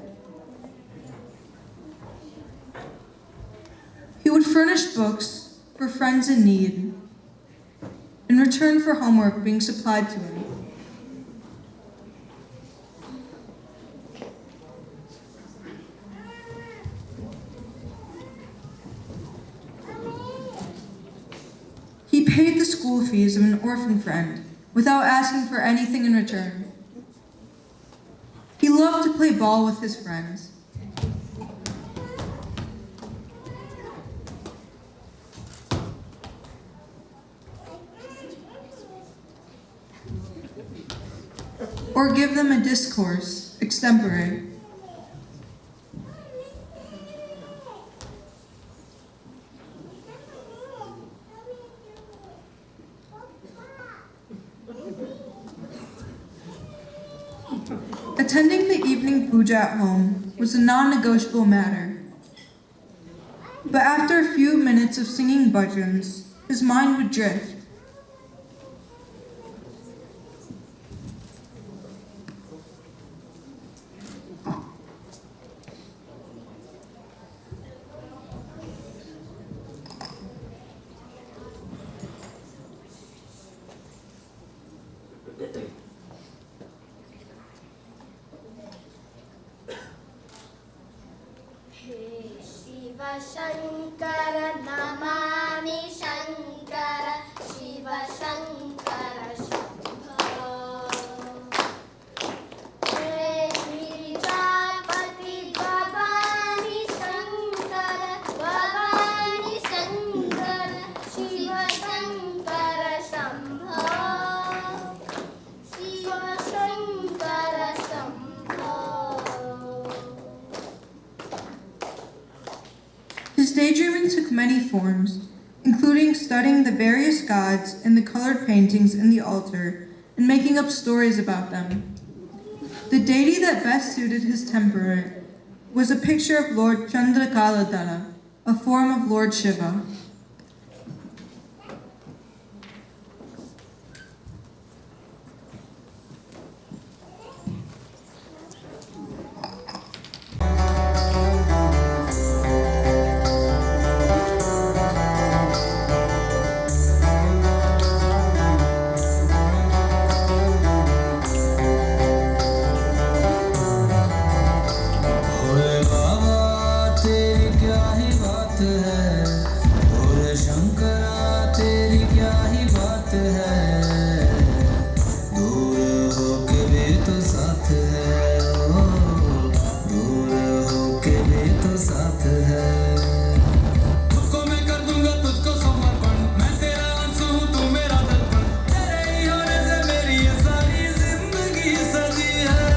He would furnish books for friends in need, in return for homework being supplied to him. He paid the school fees of an orphan friend without asking for anything in return. He loved to play ball with his friends. Or give them a discourse, extempore. Attending the evening puja at home was a non-negotiable matter. minutes of singing bhajans, his mind would drift. Shiva Shankara Namami Shankara Shiva Shankara Shambho Hey Girijapati Bhavani Shankara Bhavani Shankara Shiva Shankara Shambho Shiva Shankara Shambho. His daydreaming took many forms, including studying the various gods in the colored paintings in the altar and making up stories about them. The deity that best suited his temperament was a picture of Lord Chandrakala, a form of Lord Shiva. भोले बाबा तेरी क्या ही बात है, भोले शंकरा तेरी क्या ही बात है, दूर होके भी तो साथ है, ओ दूर होके भी तो साथ है। तुझको मैं कर दूंगा तुझको समर्पण, मैं तेरा आंसू हूँ तू मेरा दर्पण, तेरे ही होने से मेरी ये सारी जिंदगी सजी है,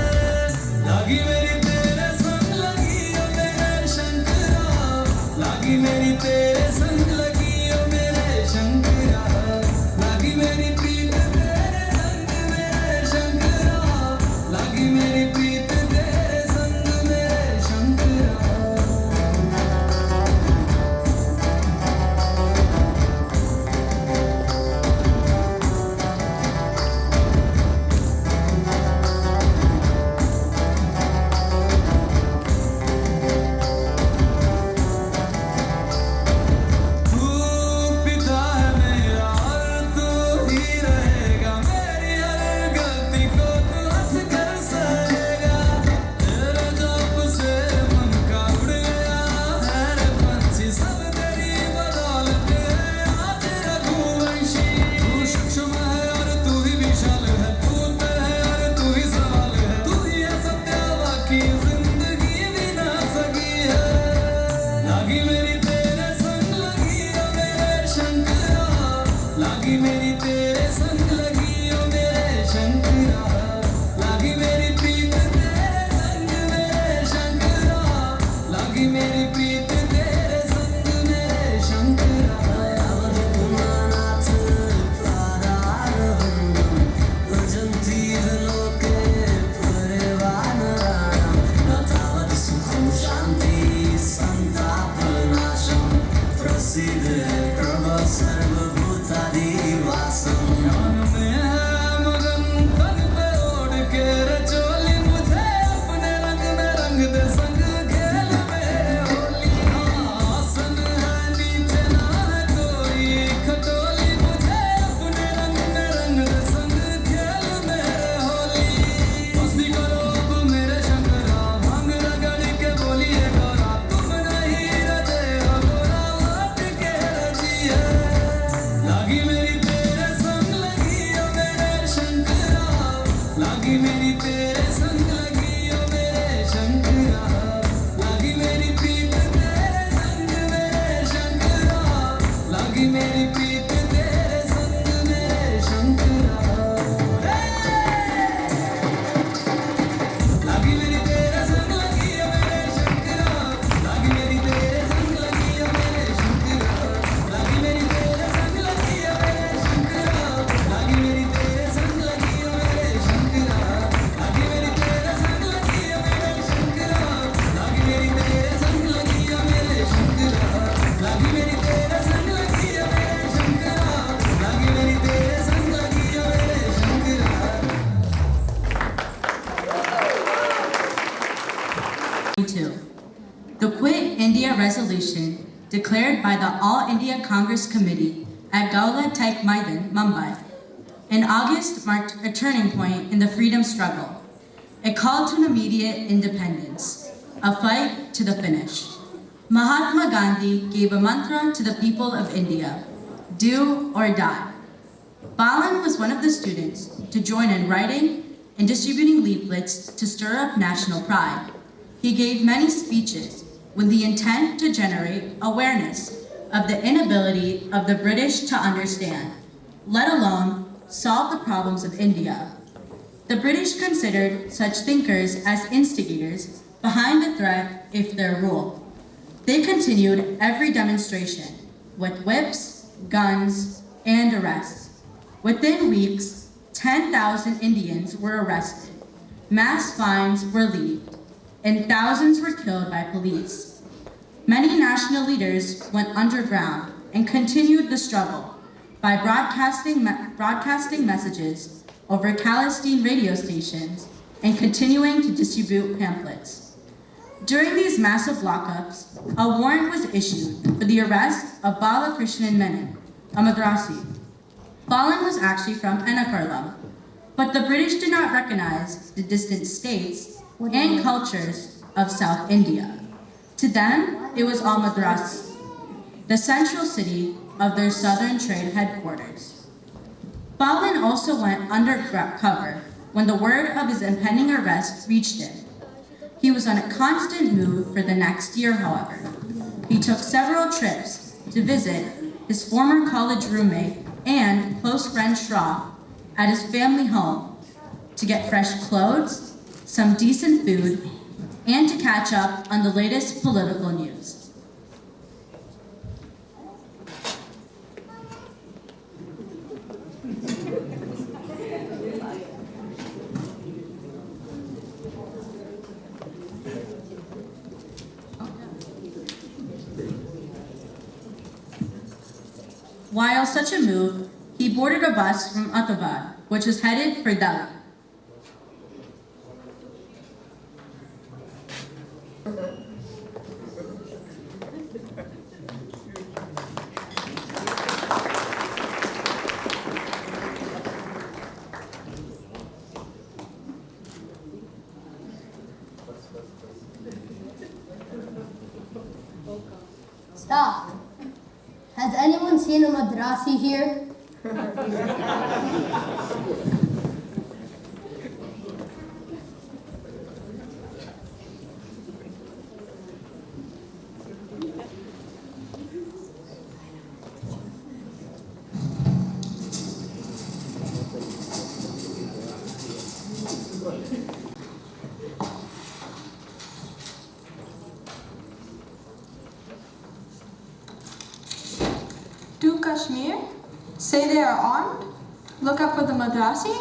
लागी मेरी तेरे संग लगी ओ मेरे शंकरा, लागी मेरी तेरे संग लगी ओ मेरे शंकरा, लागी मेरी प्रीत तेरे संग मेरे शंकरा, लागी मेरी प्रीत तेरे संग मेरे शंकरा। तू पिता है मेरा और तू ही रहेगा, मेरी हर गलती को तू हंस कर सहेगा, तेरे जाप से मन का उड़ गया है रे पंछी, सब तेरी बदौलत है आज रघुवंशी। तू सूक्ष्म है और तू ही विशाल है, तू उत्तर है और तू ही सवाल है, तू ही है सत्य बाकी जिंदगी भी ना सकी है, लागी मेरी तेरे संग लगी ओ मेरे शंकरा, लागी मेरी तेरे संग लगी ओ मेरे शंकरा, लागी मेरी प्रीत तेरे संग मेरे शंकरा, लागी मेरी प्रीत तेरे संग मेरे शंकरा। भजन्ति लोके परिवानराणां, न तावत् सुखं शान्ति सन्तापनाशं, प्रसीद प्रभो सर्वभूतादिवासं। ज्ञान में है मगन तन पे ओढ़ के रचोली, मुझे अपने रंग में रंग दे संग खेल मेरे होली, आसन है नीचे ना है कोई खटोली, मुझे अपने रंग में रंग दे संग खेल मेरे होली। मस्ती करो अब मेरे शंकरा, भांग रगड़ के बोलिए गौरा, तुम नहीं रजे हो गोरा लौट के रजिए, लागी मेरी तेरे संग लगी ओ मेरे शंकरा, लागी मेरी तेरे संग लगी ओ मेरे शंकरा, लागी मेरी प्रीत तेरे संग मेरे शंकरा, लागी मेरी प्रीत तेरे संग मेरे शंकरा। लागी मेरी तेरे संग लगी ओ मेरे शंकरा, लागी मेरी तेरे संग लगी ओ मेरे शंकरा, लागी मेरी तेरे संग लगी ओ मेरे शंकरा, लागी मेरी तेरे संग लगी ओ मेरे शंकरा, लागी मेरी तेरे संग लगी ओ मेरे शंकरा, लागी मेरी तेरे संग लगी ओ मेरे शंकरा, लागी मेरी तेरे संग resolution declared by the All India Congress Committee at Gaula Taik Maidan, Mumbai. In August marked a turning point in the freedom struggle. It called to an immediate independence, a fight to the finish. Mahatma Gandhi gave a mantra to the people of India: do or die. Balan was one of the students to join in writing and distributing leaflets to stir up national pride. He gave many speeches with the intent to generate awareness of the inability of the British to understand, let alone solve the problems of India. The British considered such thinkers as instigators behind the threat if their rule. They continued every demonstration with whips, guns, and arrests. Within weeks, 10,000 Indians were arrested, mass fines were levied, and thousands were killed by police. Many national leaders went underground and continued the struggle by broadcasting messages over clandestine radio stations and continuing to distribute pamphlets. During these massive lockups, a warrant was issued for the arrest of Balakrishnan Menon, a Madrasi. Balan was actually from Ernakulam, but the British did not recognize the distant states and cultures of South India. To them, it was all Madras, the central city of their southern trade headquarters. Balan also went undercover when the word of his impending arrest reached him. He was on a constant move for the next year, however. He took several trips to visit his former college roommate and close friend Shroff at his family home to get fresh clothes, some decent food, and to catch up on the latest political news. While such a move, he boarded a bus from Ahmedabad, which was headed for Delhi. Stop. Has anyone seen a Madrasi here? To Kashmir? Say they are armed? Look up for the Madrasi?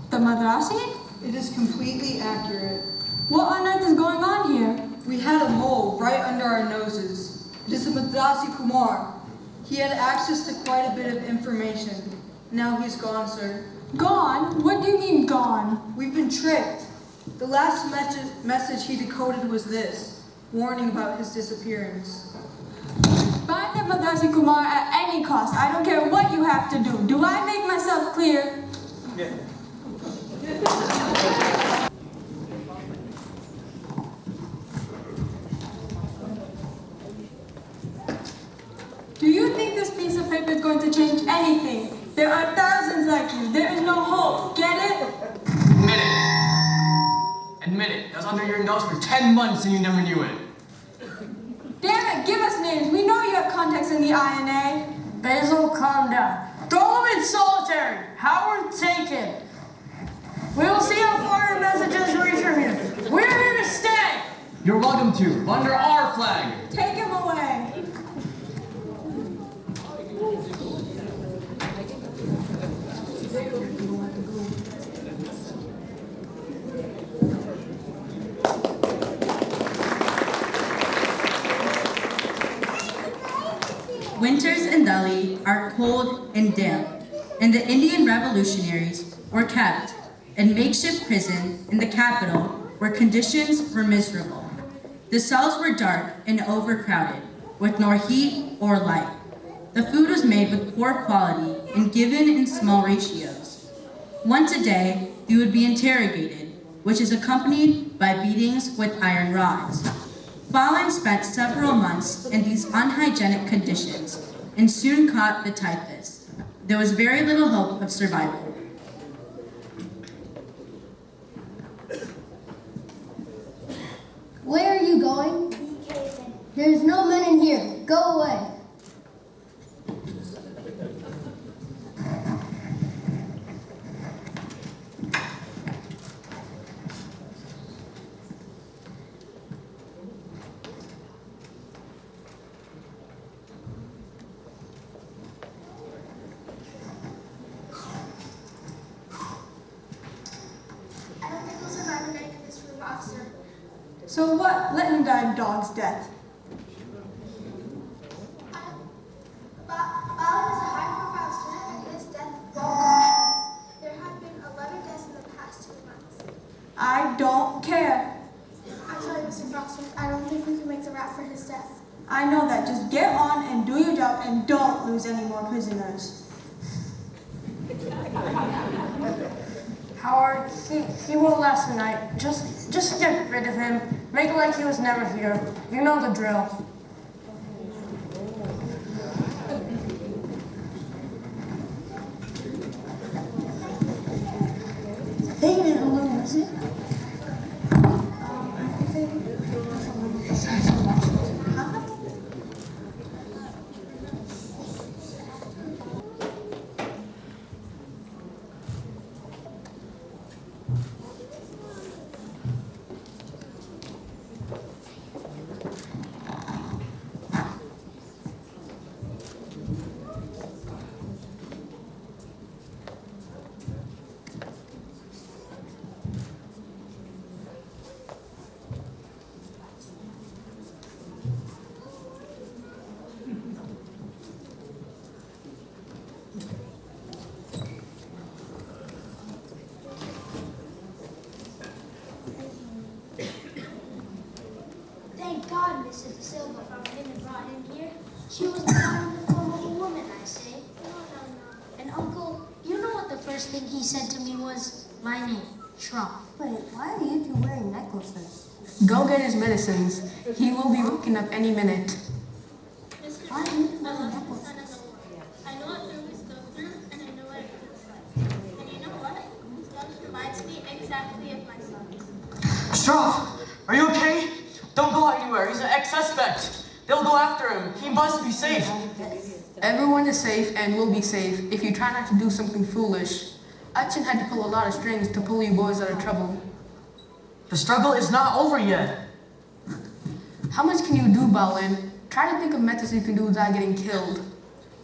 The Madrasi? It is completely accurate. What on earth is going on here? We had a mole right under our noses. It is a Madrasi Kumar. He had access to quite a bit of information. Now he's gone, sir. Gone? What do you mean gone? We've been tricked. The last message he decoded was this, warning about his disappearance. Find the Madrasi Kumar at any cost. I don't care what you have to do. Do I make myself clear? Yeah. Do you think this piece of paper is going to change anything? There are thousands like you. There is no hope. Get it? Admit it. Admit it. That was under your nose for 10 months and you never knew it. Damn it, give us names. We know you have contacts in the INA. Basil, calm down. Throw him in solitary. Howard, taken. We will see how far your messages reach from here. We're here to stay. You're welcome to, under our flag. Take him away. Winters in Delhi are cold and damp, and the Indian revolutionaries were kept in makeshift prison in the capital where conditions were miserable. The cells were dark and overcrowded, with nor heat or light. The food was made with poor quality and given in small ratios. Once a day, they would be interrogated, which is accompanied by beatings with iron rods. Fallen spent several months in these unhygienic conditions and soon caught the typhus. There was very little hope of survival. Where are you going? There's no men in here. Go away. So what? Let him die a dog's death. Balin is a high-profile student, and his death won't cause. There have been 11 deaths in the past 2 months. I don't care. I'm sorry, Mr. Foster. I don't think we can make the rap for his death. I know that. Just get on and do your job and don't lose any more prisoners. Howard, he won't last the night. Just get rid of him. Make it like he was never here. You know the drill. They didn't lose it. Thank God Mrs. Silva found him and brought him here. She was born in the form of a woman, I say. No. And Uncle, you know what the first thing he said to me was? My name, Trump. Wait, why are you two wearing necklaces? Go get his medicines. He will be waking up any minute. Why are you two wearing necklaces? I know what movies go through, and I know what it feels like. And you know what? This reminds me exactly of my son. Stroff, are you okay? Don't go anywhere. He's an ex-suspect. They'll go after him. He must be safe. Everyone is safe and will be safe if you try not to do something foolish. Achin had to pull a lot of strings to pull you boys out of trouble. The struggle is not over yet. How much can you do, Balin? Try to think of methods you can do without getting killed.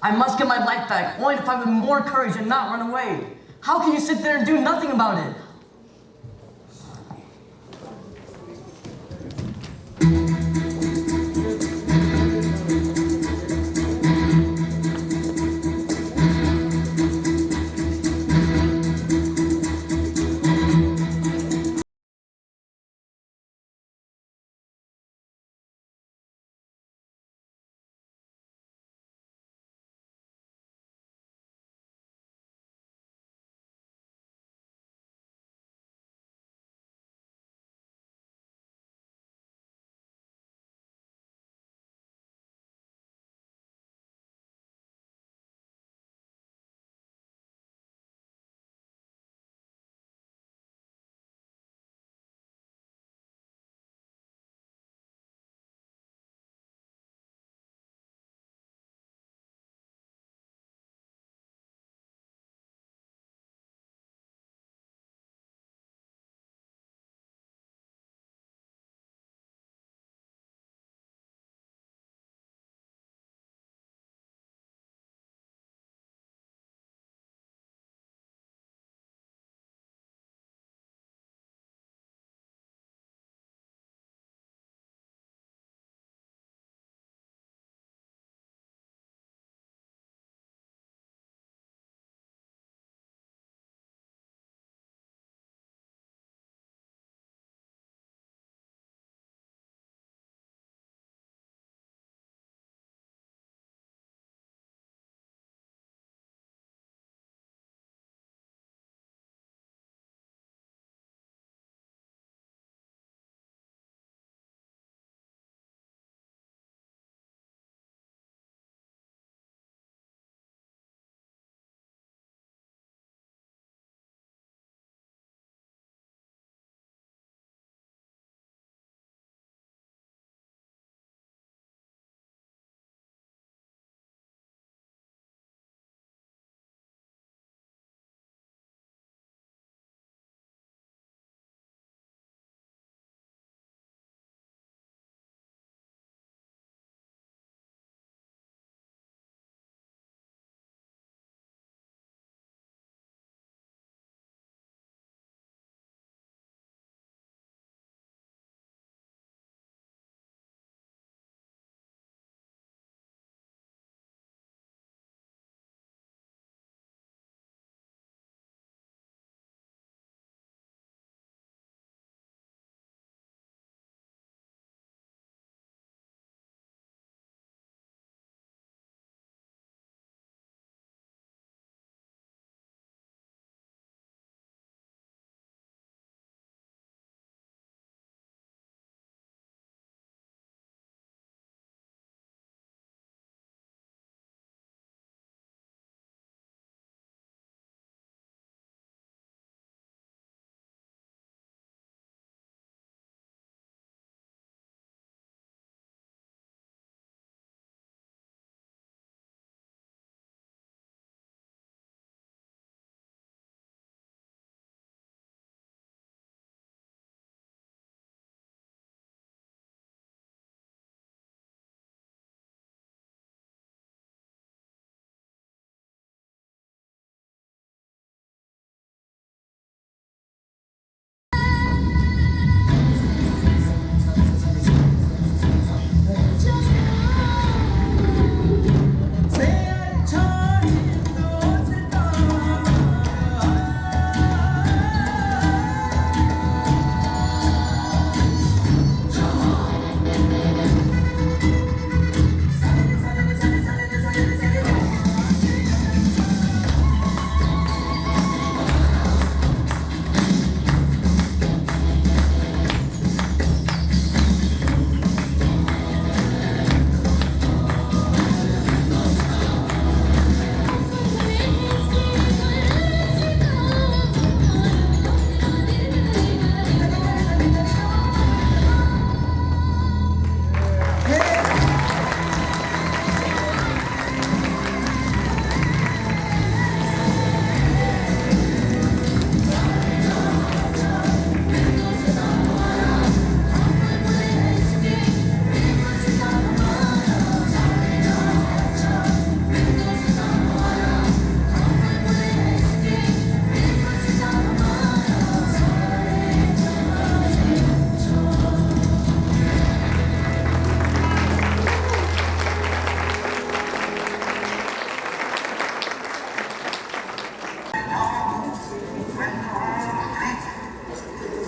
I must get my life back, only to find with more courage and not run away. How can you sit there and do nothing about it?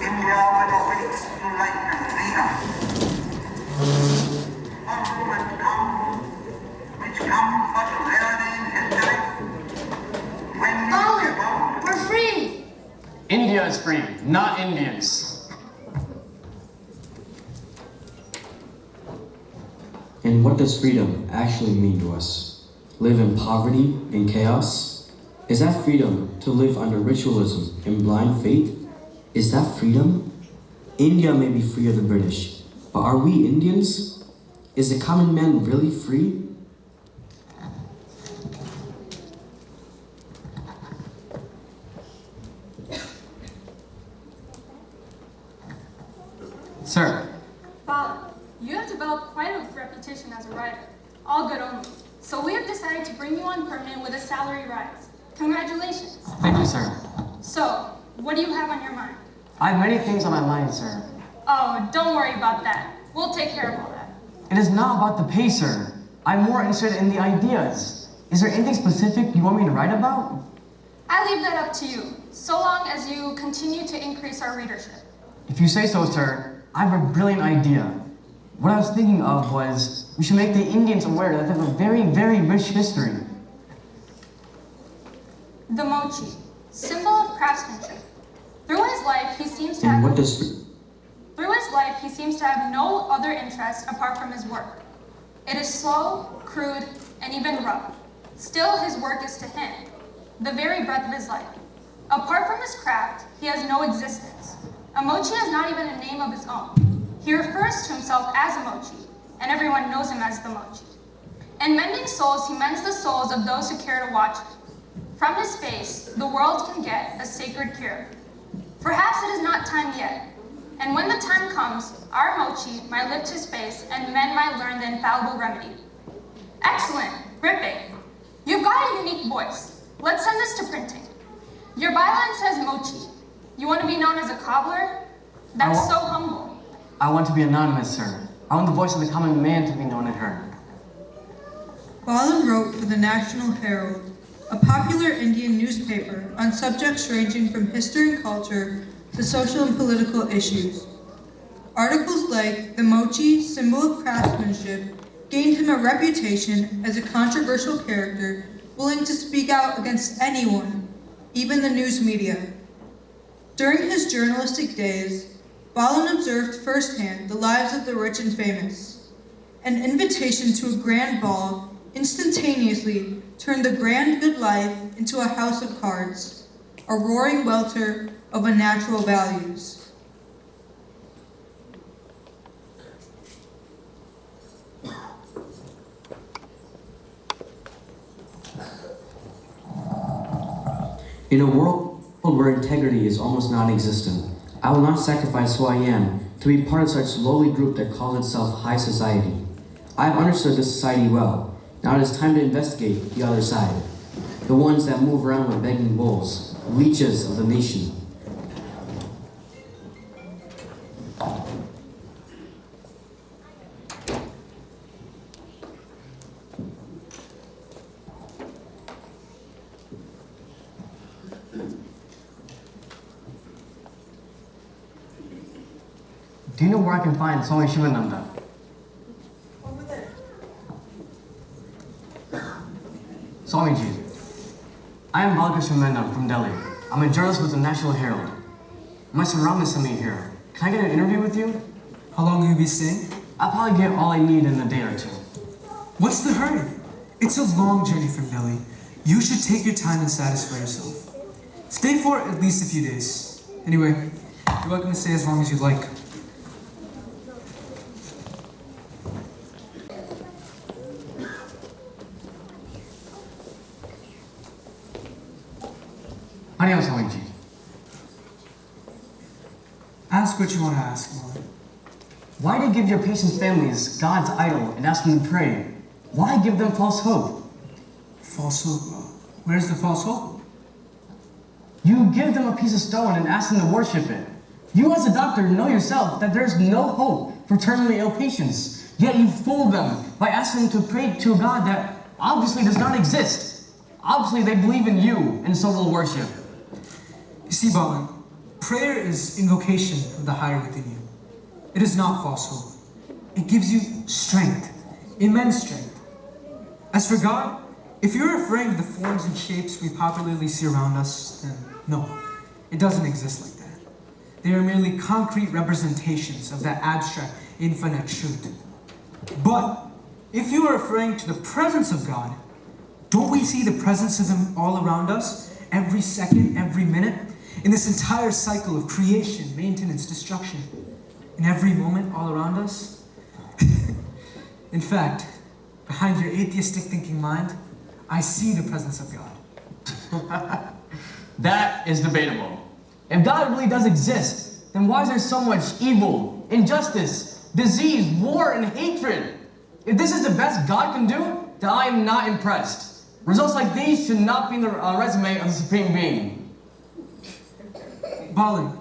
India will awake to life and freedom. Which come but rarely in history. When we're free! India is free, not Indians. And what does freedom actually mean to us? Live in poverty and chaos? Is that freedom to live under ritualism and blind faith? Is that freedom? India may be free of the British, but are we Indians? Is the common man really free? Sir. Bob, you have developed quite a reputation as a writer. All good only. So we have decided to bring you on permanent with a salary rise. Congratulations. Thank you, sir. So, what do you have on your mind? I have many things on my mind, sir. Oh, don't worry about that. We'll take care of all that. It is not about the pay, sir. I'm more interested in the ideas. Is there anything specific you want me to write about? I leave that up to you, so long as you continue to increase our readership. If you say so, sir, I have a brilliant idea. What I was thinking of was we should make the Indians aware that they have a very, very rich history. The mochi, symbol of craftsmanship. Through his life, he seems to And have what does no other interest apart from his work. It is slow, crude, and even rough. Still, his work is to him the very breath of his life. Apart from his craft, he has no existence. A mochi has not even a name of his own. He refers to himself as a mochi, and everyone knows him as the mochi. In mending souls, he mends the souls of those who care to watch him. From his face, the world can get a sacred cure. Perhaps it is not time yet, and when the time comes, our mochi might lift his face and men might learn the infallible remedy. Excellent, gripping. You've got a unique voice. Let's send this to printing. Your byline says mochi. You want to be known as a cobbler? That's so humble. I want to be anonymous, sir. I want the voice of the common man to be known and heard. Balan wrote for the National Herald, a popular Indian newspaper on subjects ranging from history and culture to social and political issues. Articles like "The Mochi, Symbol of Craftsmanship" gained him a reputation as a controversial character willing to speak out against anyone, even the news media. During his journalistic days, Balan observed firsthand the lives of the rich and famous. An invitation to a grand ball instantaneously turned the grand good life into a house of cards, a roaring welter of unnatural values. In a world where integrity is almost non-existent, I will not sacrifice who I am to be part of such lowly group that calls itself high society. I have understood this society well. Now it is time to investigate the other side. The ones that move around with begging bowls, leeches of the nation. Do you know where I can find Swami Shivananda? Over there. Swamiji, I am Balakrishna Menon from Delhi. I'm a journalist with the National Herald. My Saram is sent me here. Can I get an interview with you? How long will you be staying? I'll probably get all I need in a day or two. What's the hurry? It's a long journey from Delhi. You should take your time and satisfy yourself. Stay for at least a few days. Anyway, you're welcome to stay as long as you'd like. Swamiji. Ask what you want to ask, Molly. Why do you give your patients' families God's idol and ask them to pray? Why give them false hope? False hope? Where's the false hope? You give them a piece of stone and ask them to worship it. You as a doctor know yourself that there's no hope for terminally ill patients, yet you fool them by asking them to pray to a God that obviously does not exist. Obviously, they believe in you, and so will worship. You see, Balan, prayer is invocation of the higher within you. It is not false hope. It gives you strength, immense strength. As for God, if you're referring to the forms and shapes we popularly see around us, then no, it doesn't exist like that. They are merely concrete representations of that abstract, infinite truth. But if you are referring to the presence of God, don't we see the presence of Him all around us, every second, every minute, in this entire cycle of creation, maintenance, destruction, in every moment all around us? In fact, behind your atheistic thinking mind, I see the presence of God. That is debatable. If God really does exist, then why is there so much evil, injustice, disease, war, and hatred? If this is the best God can do, then I am not impressed. Results like these should not be in the resume of the Supreme Being. Balan,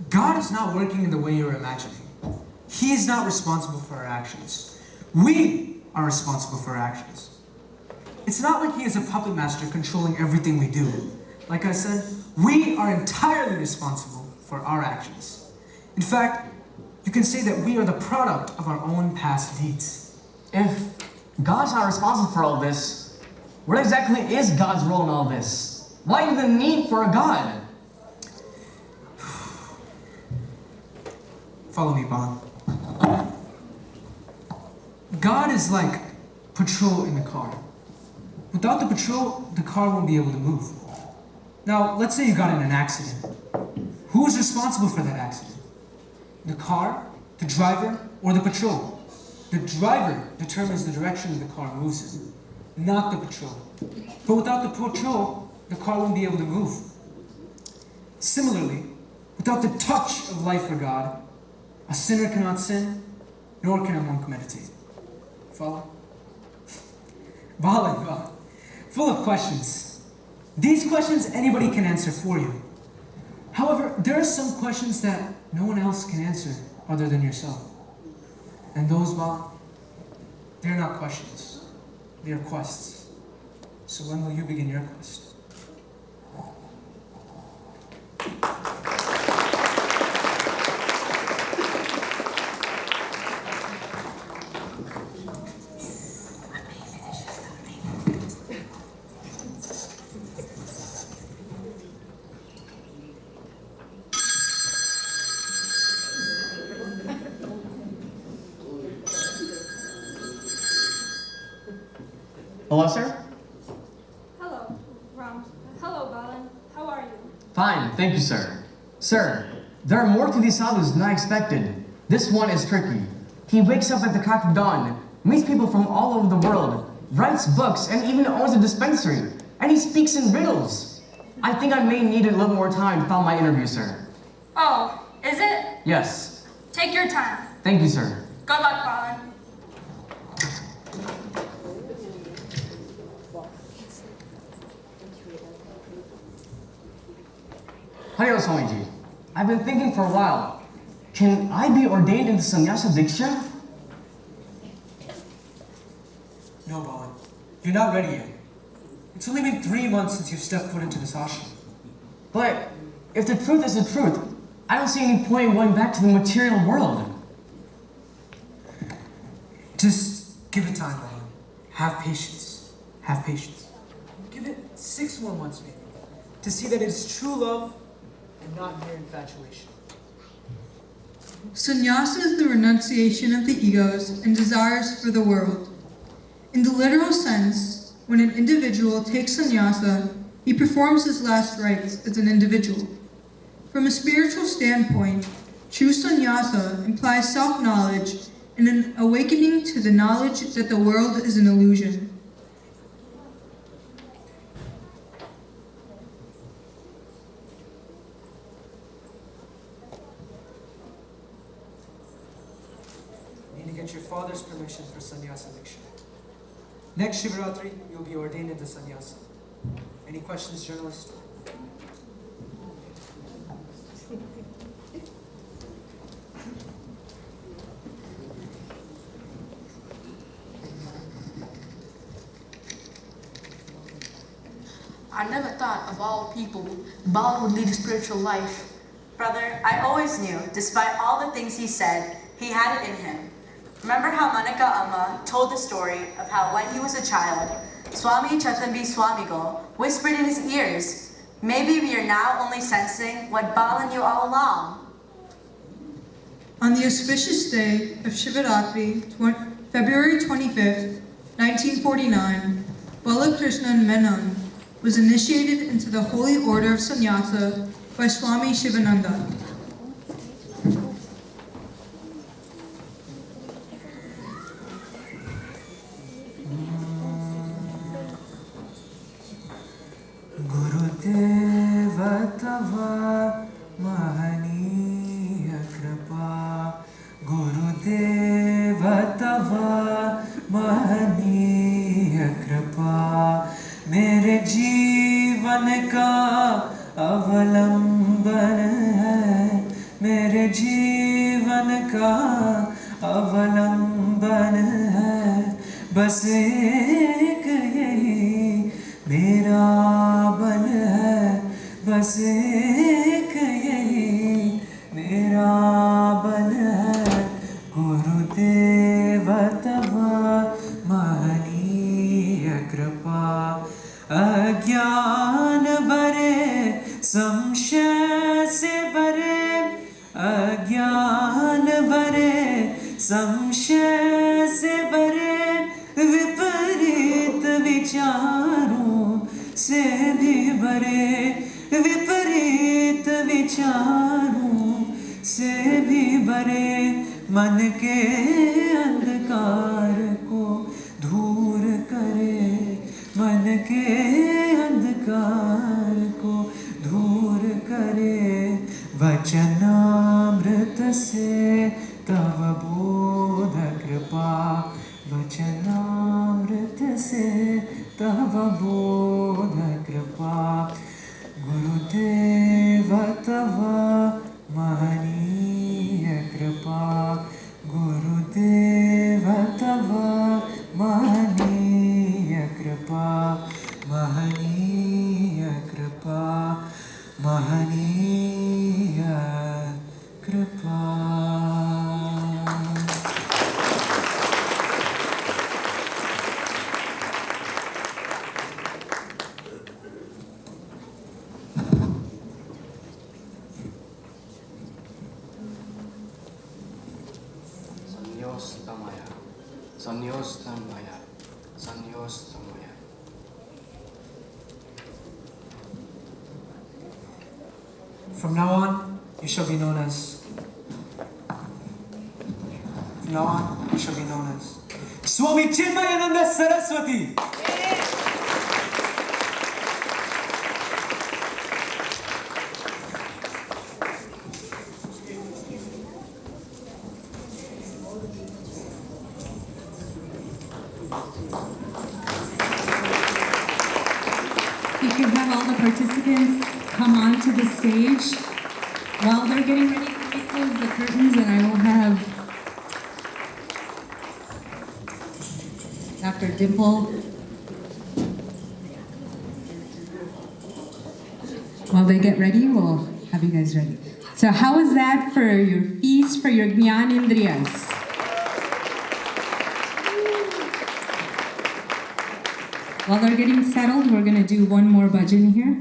God is not working in the way you're imagining. He is not responsible for our actions. We are responsible for our actions. It's not like He is a puppet master controlling everything we do. Like I said, we are entirely responsible for our actions. In fact, you can say that we are the product of our own past deeds. If God's not responsible for all this, what exactly is God's role in all this? Why even the need for a God? Follow me, Balan. God is like petrol in the car. Without the petrol, the car won't be able to move. Now, let's say you got in an accident. Who is responsible for that accident? The car, the driver, or the petrol? The driver determines the direction the car moves in, not the petrol. But without the petrol, the car won't be able to move. Similarly, without the touch of life for God, a sinner cannot sin, nor can a monk meditate. Follow? Balan, full of questions. These questions anybody can answer for you. However, there are some questions that no one else can answer other than yourself. And those, Balan, they're not questions. They're quests. So when will you begin your quest? Hello, sir? Hello, Ram. Hello, Balan. How are you? Fine, thank you, sir. Sir, there are more to these sadhus than I expected. This one is tricky. He wakes up at the crack of dawn, meets people from all over the world, writes books, and even owns a dispensary. And he speaks in riddles. I think I may need a little more time to find my interview, sir. Oh, is it? Yes. Take your time. Thank you, sir. Good luck, Balan. Hariyo Swamiji, I've been thinking for a while. Can I be ordained into Sannyasa Diksha? No, Balan. You're not ready yet. It's only been 3 months since you've stepped foot into this ashram. But if the truth is the truth, I don't see any point in going back to the material world. Just give it time, Balan. Have patience. Have patience. Give it 6 more months, maybe, to see that it's true love and not mere infatuation. Sannyasa is the renunciation of the egos and desires for the world. In the literal sense, when an individual takes sannyasa, he performs his last rites as an individual. From a spiritual standpoint, true sannyasa implies self-knowledge and an awakening to the knowledge that the world is an illusion. You need to get your father's permission for sannyasa diksha. Next Shivaratri, you'll be ordained into sannyasa. Any questions, journalist? I never thought of all people Bala would lead a spiritual life. Brother, I always knew, despite all the things he said, he had it in him. Remember how Manaka Amma told the story of how when he was a child, Swami Chatambi Swamigal whispered in his ears, maybe we are now only sensing what Bala knew all along. On the auspicious day of Shivaratri, February 25th, 1949, Balakrishnan Menon was initiated into the Holy Order of Sannyasa by Swami Shivananda. Gurudev Tava Mahaniya Kripa, Gurudev Tava Mahaniya Kripa, मेरे जीवन का अवलंबन है, मेरे जीवन का अवलंबन है, बस एक यही मेरा बल है, बस एक यही मेरा बल है, गुरुदेव तव महनीय कृपा, अज्ञान भरे संशय से भरे, अज्ञान भरे संशय से भरे, विपरीत विचारों से भी भरे, विपरीत विचारों से भी भरे, मन के अंधकार को दूर करे, मन के अंधकार को दूर करे, वचनामृत से तव बोध कृपा, वचनामृत से तव बोध कृपा, गुरुदेव तव महनीय कृपा, गुरुदेव तव महनीय कृपा, महनीय कृपा, महनीय कृपा. Sanyostamaya, Sanyostamaya, Sanyostamaya. From now on, you shall be known as. From now on, you shall be known as Swami Chinmaya Saraswati. You can have all the participants come onto the stage. While they're getting ready, let me close the curtains and I will have Dr. Dimple. While they get ready, we'll have you guys ready. So how is that for your feast, for your Jnanendriyas? While they're getting settled, we're going to do one more bhajan here.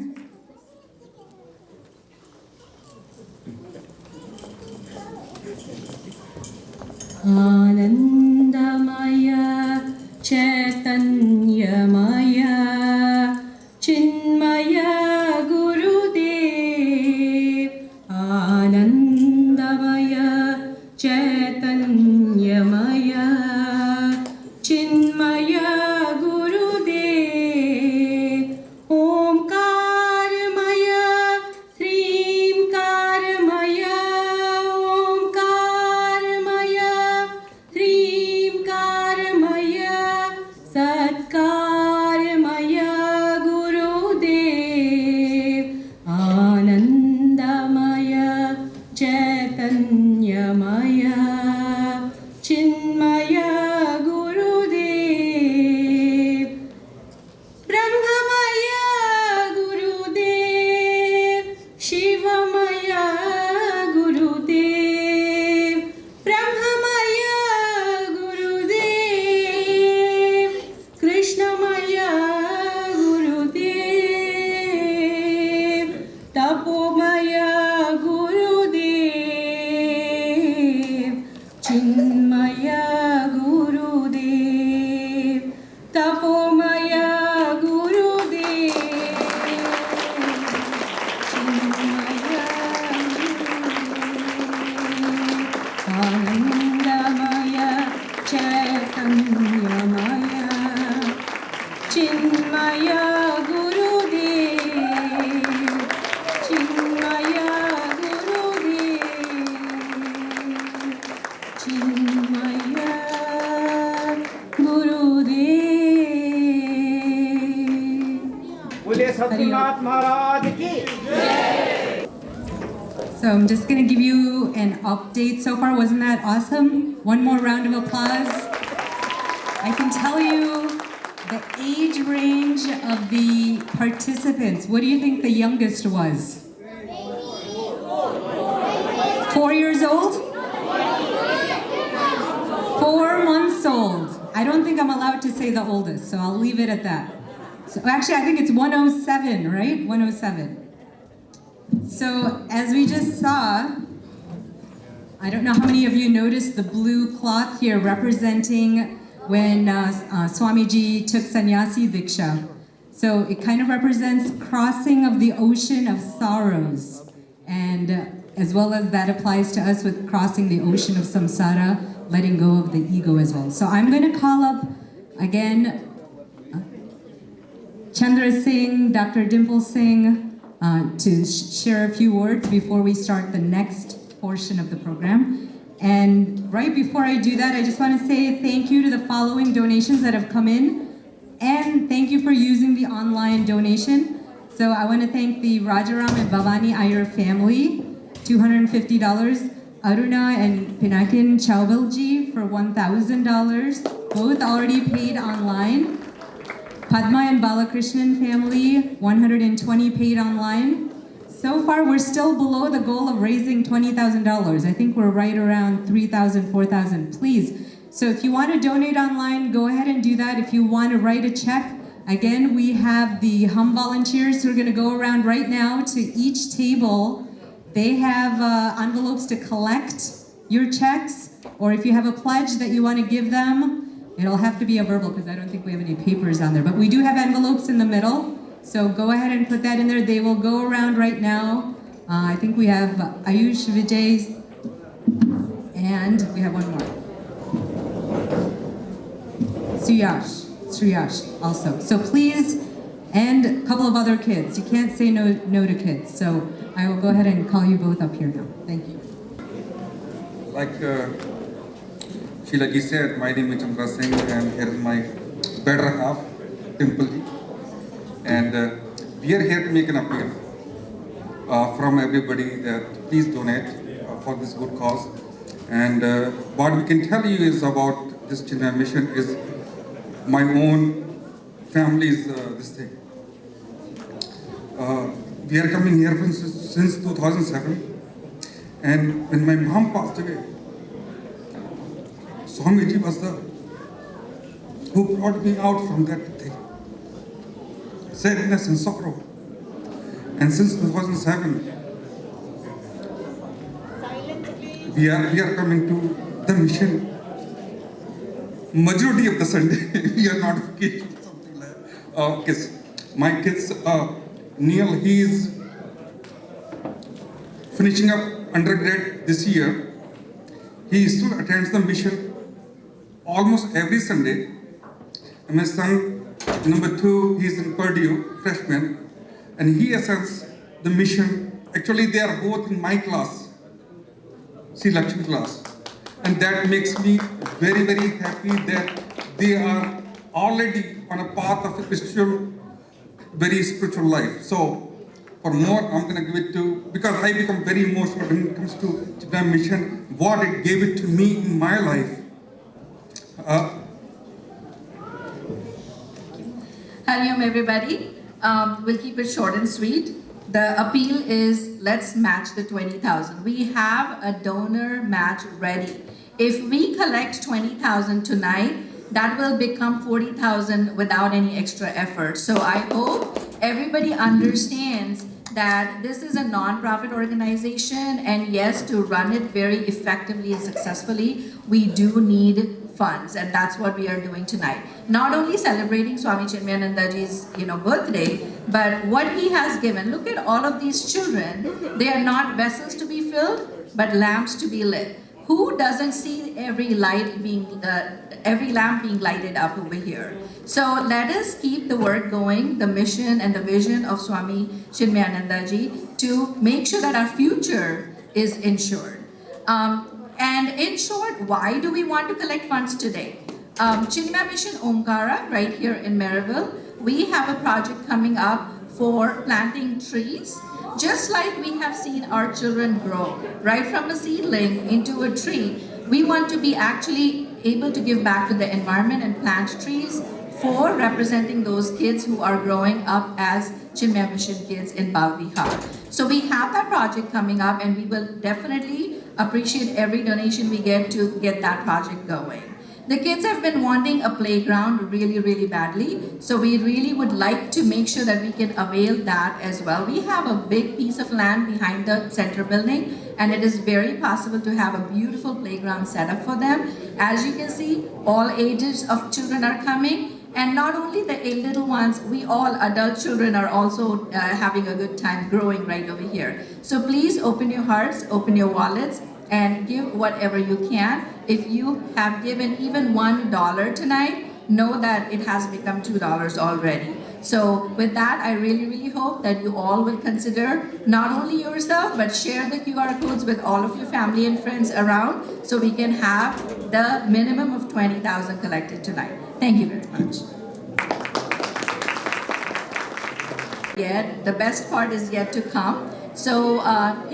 Anandamaya Chaitanyamaya Chinmaya Gurudev, Anandamaya Chaitanyamaya Chinmaya Gurudev, Omkaramaya Srimkaramaya, Omkaramaya Srimkaramaya Satkaramaya So I'm just going to give you an update so far. Wasn't that awesome? One more round of applause. I can tell you the age range of the participants. What do you think the youngest was? 4 years old? 4 months old. I don't think I'm allowed to say the oldest, so I'll leave it at that. So actually, I think it's 107, right? 107. So as we just saw, I don't know how many of you noticed the blue cloth here representing when Swamiji took sannyasi diksha. So it kind of represents crossing of the ocean of sorrows. And as well as that applies to us with crossing the ocean of samsara, letting go of the ego as well. So I'm going to call up again Chandra Singh, Dr. Dimple Singh, to share a few words before we start the next portion of the program. And right before I do that, I just want to say thank you to the following donations that have come in, and thank you for using the online donation. So I want to thank the Rajaram and Bhavani Iyer family, $250, Aruna and Pinakin Chaubalji for $1,000, both already paid online. Padma and Balakrishnan family, $120 paid online. So far, we're still below the goal of raising $20,000. I think we're right around 3,000, 4,000. Please. So if you want to donate online, go ahead and do that. If you want to write a check, again, we have the hum volunteers who are going to go around right now to each table. They have envelopes to collect your checks, or if you have a pledge that you want to give them, it'll have to be a verbal because I don't think we have any papers on there. But we do have envelopes in the middle, so go ahead and put that in there. They will go around right now. I think we have Ayush, Vijay, and we have one more. Sriyash also. So please, and a couple of other kids. You can't say no to kids. So I will go ahead and call you both up here now. Thank you. Like Sheila ji said, my name is Chandra Singh, and here is my better half, Dimple ji. And we are here to make an appeal from everybody that please donate for this good cause. And what we can tell you is about this Chinmaya mission is my own family's this thing. We are coming here since 2007, and when my mom passed away, Swamiji was the who brought me out from that thing, sadness and sorrow. And since 2007, we are coming to the mission. Majority of the Sunday, we are not vacation, something like that. My kids, Neil, he is finishing up undergrad this year. He still attends the mission almost every Sunday. And my son, number 2, he is in Purdue, freshman, and he attends the mission. Actually, they are both in my class, Sri Lakshmi class. And that makes me very, very happy that they are already on a path of a very spiritual life. So, for more, I'm going to give it to, because I become very emotional when it comes to Chinmaya mission, what it gave it to me in my life. Hariom, everybody. We'll keep it short and sweet. The appeal is, let's match the 20,000. We have a donor match ready. If we collect 20,000 tonight, that will become 40,000 without any extra effort. So I hope everybody understands that this is a non-profit organization, and yes, to run it very effectively and successfully, we do need funds, and that's what we are doing tonight. Not only celebrating Swami Chinmayanandaji's birthday, but what he has given. Look at all of these children. They are not vessels to be filled, but lamps to be lit. Who doesn't see every lamp being lighted up over here? So let us keep the work going, the mission and the vision of Swami Chinmayanandaji, to make sure that our future is ensured. And in short, why do we want to collect funds today? Chinmaya Mission Omkara, right here in Maryville, we have a project coming up for planting trees, just like we have seen our children grow, right from a seedling into a tree. We want to be actually able to give back to the environment and plant trees for representing those kids who are growing up as Chinmaya Mission kids in Bal Vihar. So we have that project coming up, and we will definitely appreciate every donation we get to get that project going. The kids have been wanting a playground really, really badly, so we really would like to make sure that we can avail that as well. We have a big piece of land behind the center building, and it is very possible to have a beautiful playground set up for them. As you can see, all ages of children are coming, and not only the little ones, we all adult children are also having a good time growing right over here. So please open your hearts, open your wallets, and give whatever you can. If you have given even $1 tonight, know that it has become $2 already. So with that, I really, really hope that you all will consider not only yourself, but share the QR codes with all of your family and friends around, so we can have the minimum of 20,000 collected tonight. Thank you very much. The best part is yet to come. So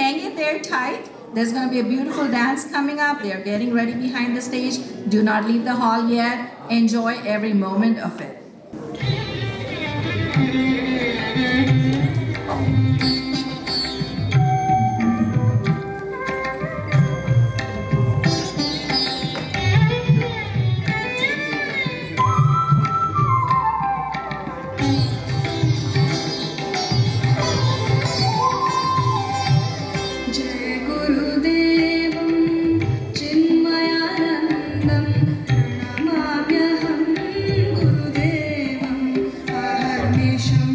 hang in there tight. There's going to be a beautiful dance coming up. They are getting ready behind the stage. Do not leave the hall yet. Enjoy every moment of it. जय गुरुदेवं चिन्मयानन्दं प्रणमाम्यहं गुरुदेवम् अहर्निशं।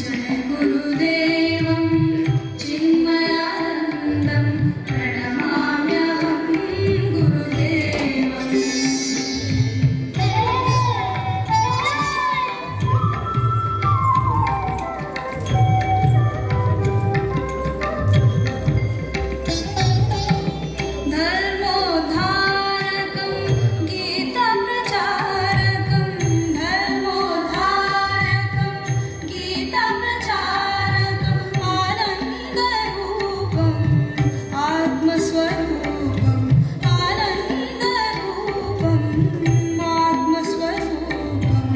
जय गुरुदेवं चिन्मयानन्दं प्रणमाम्यहं गुरुदेवम्। धर्मोद्धारकं गीतप्रचारकं धर्मोद्धारकं गीतप्रचारकं आनन्दरूपं आत्मस्वरूपं आनन्दरूपं आत्मस्वरूपं।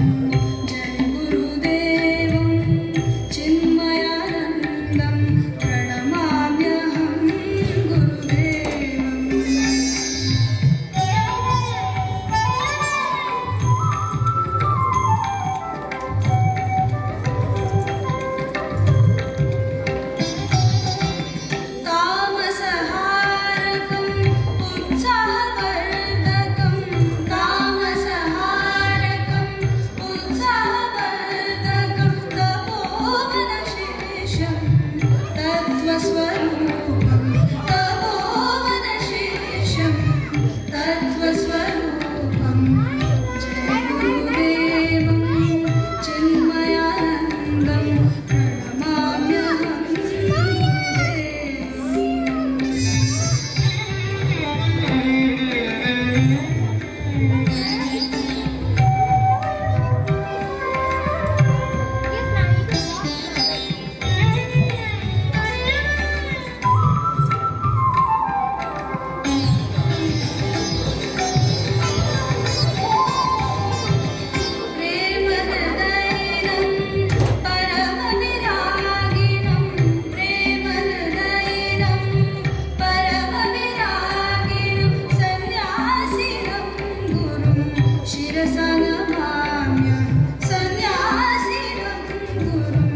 जय गुरुदेवं चिन्मयानन्दं प्रणमाम्यहं गुरुदेवम्। तामसहारकं उत्साहवर्धकं तामसहारकं उत्साहवर्धकं तपोवनशेषं तत्त्वस्वरूपं तपोवनशेषं तत्त्वस्वरूपं। जय गुरुदेवं चिन्मयानन्दं प्रणमाम्यहं प्रेमहृदयिनं परमविरागिणं प्रेमहृदयिनं परमविरागिणं सन्न्यासिनं गुरुं शिरसा नमाम्यहं सन्न्यासिनं गुरुं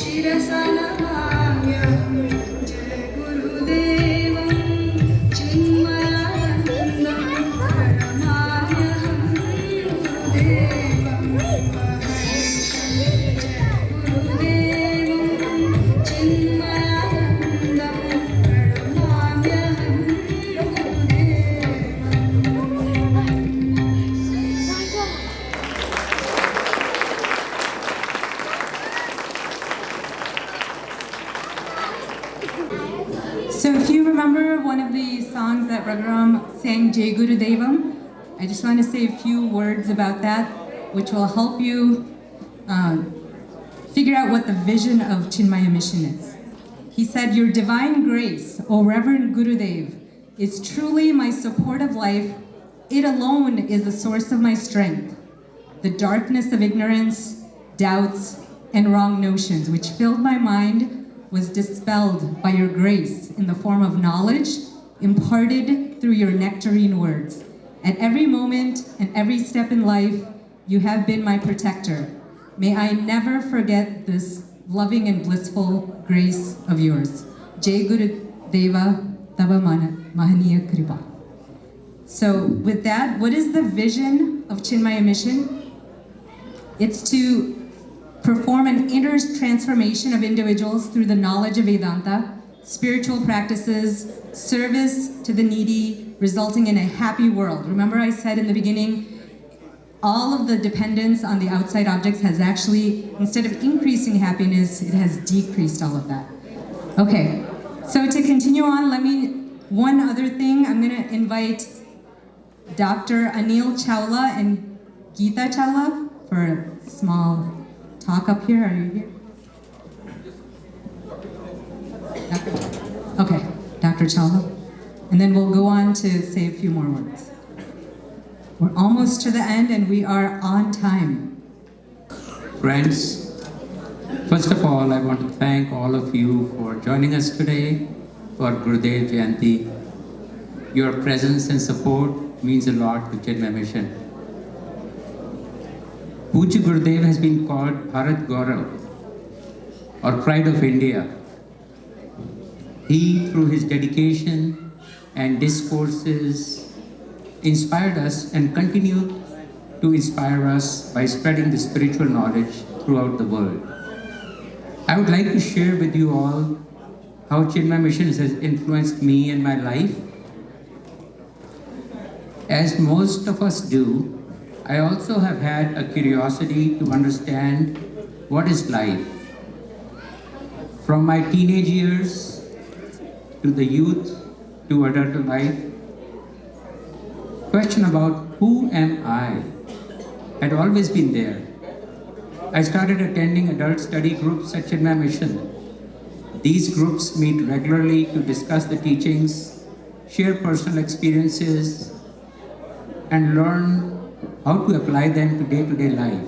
शिरसा नमाम्यहं। जय गुरुदेवं चिन्मयानन्दं प्रणमाम्यहं गुरुदेवम् अहर्निशं। जय गुरुदेवं चिन्मयानन्दं प्रणमाम्यहं So if you remember one of the songs that Raghuram sang, Jai Gurudevam, I just want to say a few words about that, which will help you figure out what the vision of Chinmaya Mission is. He said, "Your divine grace, O Reverend Gurudev, is truly my support of life. It alone is the source of my strength. The darkness of ignorance, doubts, and wrong notions which filled my mind was dispelled by your grace in the form of knowledge imparted through your nectarine words. At every moment and every step in life, you have been my protector. May I never forget this loving and blissful grace of yours. Jai Gurudeva Tava Mahaniya Kripa." So with that, what is the vision of Chinmaya Mission? It's to perform an inner transformation of individuals through the knowledge of Vedanta, spiritual practices, service to the needy, resulting in a happy world. Remember I said in the beginning, all of the dependence on the outside objects has actually, instead of increasing happiness, it has decreased all of that. Okay, so to continue on, one other thing, I'm gonna invite Dr. Anil Chawla and Geeta Chawla for a small talk up here. Are you here? Okay, Dr. Chawla. And then we'll go on to say a few more words. We're almost to the end and we are on time. Friends, first of all, I want to thank all of you for joining us today for Gurudev Jayanthi. Your presence and support means a lot to Chinmaya Mission. Pujya Gurudev has been called Bharat Gaurav, or Pride of India. He, through his dedication and discourses, inspired us and continue to inspire us by spreading the spiritual knowledge throughout the world. I would like to share with you all how Chinmaya Mission has influenced me and my life. As most of us do, I also have had a curiosity to understand what is life. From my teenage years to the youth to adult life, question about who am I had always been there. I started attending adult study groups at Chinmaya Mission. These groups meet regularly to discuss the teachings, share personal experiences, and learn how to apply them to day-to-day life.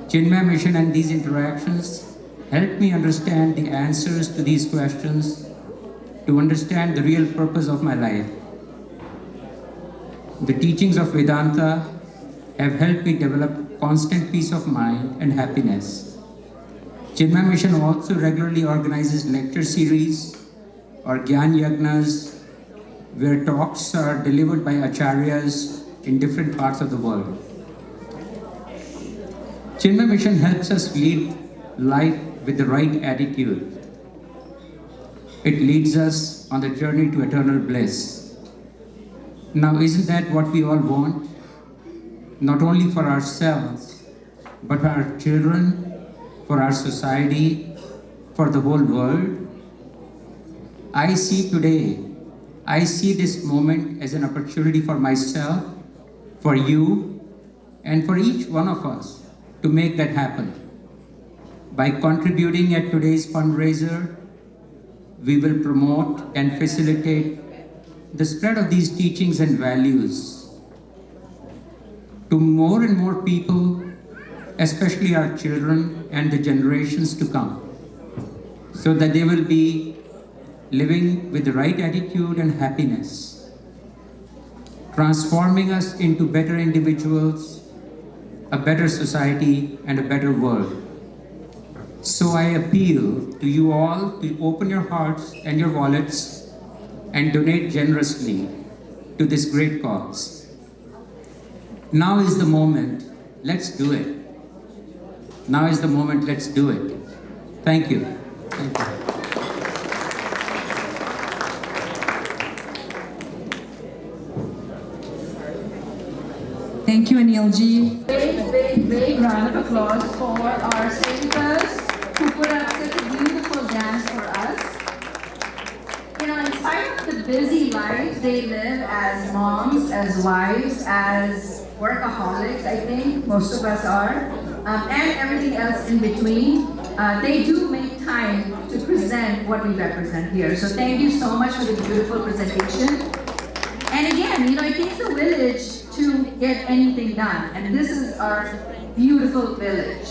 Chinmaya Mission and these interactions helped me understand the answers to these questions, to understand the real purpose of my life. The teachings of Vedanta have helped me develop constant peace of mind and happiness. Chinmaya Mission also regularly organizes lecture series or Gyan Yagnas, where talks are delivered by acharyas in different parts of the world. Chinmaya Mission helps us lead life with the right attitude. It leads us on the journey to eternal bliss. Now, isn't that what we all want? Not only for ourselves, but for our children, for our society, for the whole world. I see this moment as an opportunity for myself, for you, and for each one of us to make that happen. By contributing at today's fundraiser, we will promote and facilitate the spread of these teachings and values to more and more people, especially our children and the generations to come, so that they will be living with the right attitude and happiness, transforming us into better individuals, a better society, and a better world. So I appeal to you all to open your hearts and your wallets and donate generously to this great cause. Now is the moment, let's do it. Now is the moment, let's do it. Thank you. Thank you. Thank you, Anilji. Big round of applause for our singers who put up such a beautiful dance for us. You know, in spite of the busy lives they live as moms, as wives, as workaholics, I think most of us are, and everything else in between. They do make time to present what we represent here. So thank you so much for the beautiful presentation. And again, it takes a village to get anything done. And this is our beautiful village.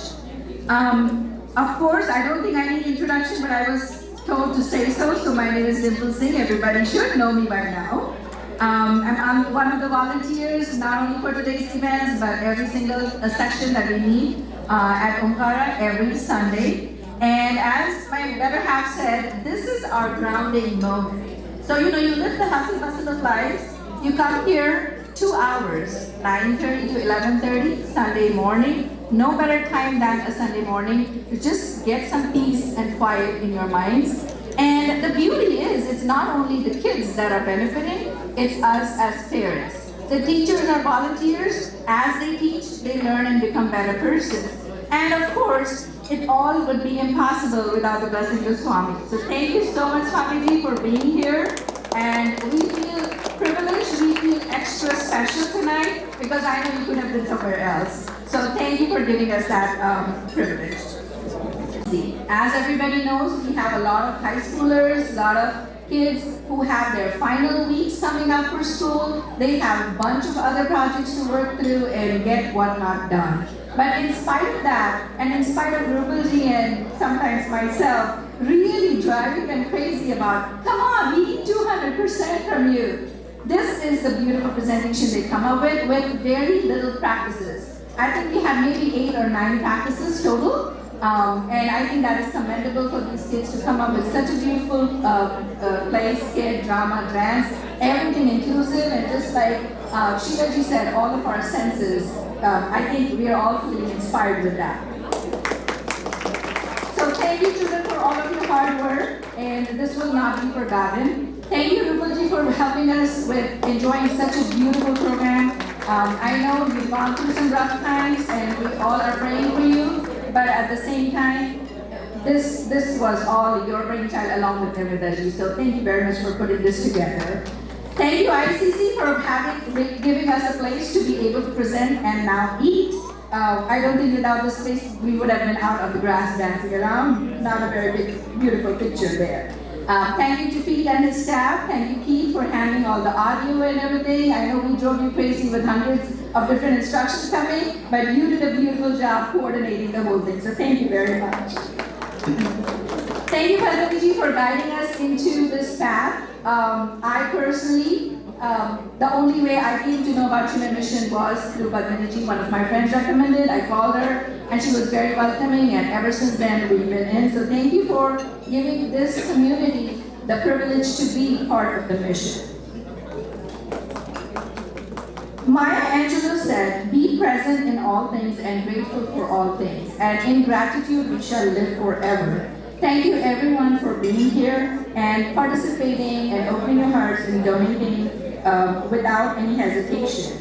Of course, I don't think I need introduction, but I was told to say so. So my name is Dimple Singh. Everybody should know me by now. I'm one of the volunteers, not only for today's events, but every single section that we meet at Omkara every Sunday. And as my better half said, this is our grounding moment. So you live the hustle bustle of life. You come here 2 hours, 9:30 to 11:30 Sunday morning. No better time than a Sunday morning to just get some peace and quiet in your minds. And the beauty is, it's not only the kids that are benefiting, it's us as parents. The teachers are volunteers. As they teach, they learn and become better persons. And of course, it all would be impossible without the blessing of Swami. So thank you so much, Swamiji, for being here. And we feel privileged, we feel extra special tonight because I know you could have been somewhere else. So thank you for giving us that privilege. As everybody knows, we have a lot of high schoolers, a lot of kids who have their final weeks coming up for school. They have a bunch of other projects to work through and get whatnot done. But in spite of that, and in spite of Rupalji and sometimes myself really driving them crazy about, come on, we need 200% from you. This is the beautiful presentation they come up with very little practices. I think we had maybe 8 or 9 practices total. And I think that is commendable for these kids to come up with such a beautiful play, skit, drama, dance, everything inclusive, and just like Shivaji said, all of our senses. I think we are all feeling inspired with that. So thank you, children, for all of your hard work, and this will not be forgotten. Thank you, Rupalji, for helping us with enjoying such a beautiful program. I know you've gone through some rough times, and we all are praying for you. But at the same time, this was all your brainchild along with everybody. So thank you very much for putting this together. Thank you, IACC, for giving us a place to be able to present and now eat. I don't think without this place, we would have been out of the grass dancing around. Not a very big, beautiful picture there. Thank you to Pete and his staff. Thank you, Keith, for handling all the audio and everything. I know we drove you crazy with hundreds of different instructions coming, but you did a beautiful job coordinating the whole thing. So thank you very much. Thank you, Padmaviji, for guiding us into this path. I personally, the only way I came to know about Chinmaya Mission was through Padmaviji. One of my friends recommended. I called her, and she was very welcoming, and ever since then we've been in. So thank you for giving this community the privilege to be part of the mission. Maya Angelou said, be present in all things and grateful for all things, and in gratitude we shall live forever. Thank you everyone for being here and participating and opening your hearts and donating without any hesitation.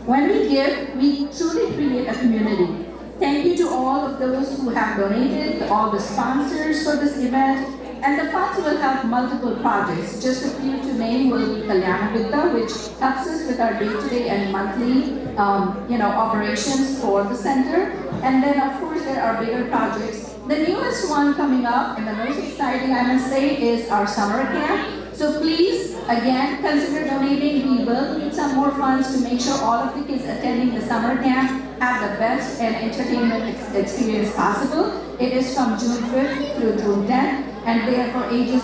When we give, we truly create a community. Thank you to all of those who have donated, all the sponsors for this event, and the funds will help multiple projects. Just a few to name will be Kalyana Vidya, which helps us with our day-to-day and monthly operations for the center. And then of course there are bigger projects. The newest one coming up and the most exciting, I must say, is our summer camp. So please, again, consider donating. We will need some more funds to make sure all of the kids attending the summer camp have the best and entertainment experience possible. It is from June 5th through June 10th, and they are for ages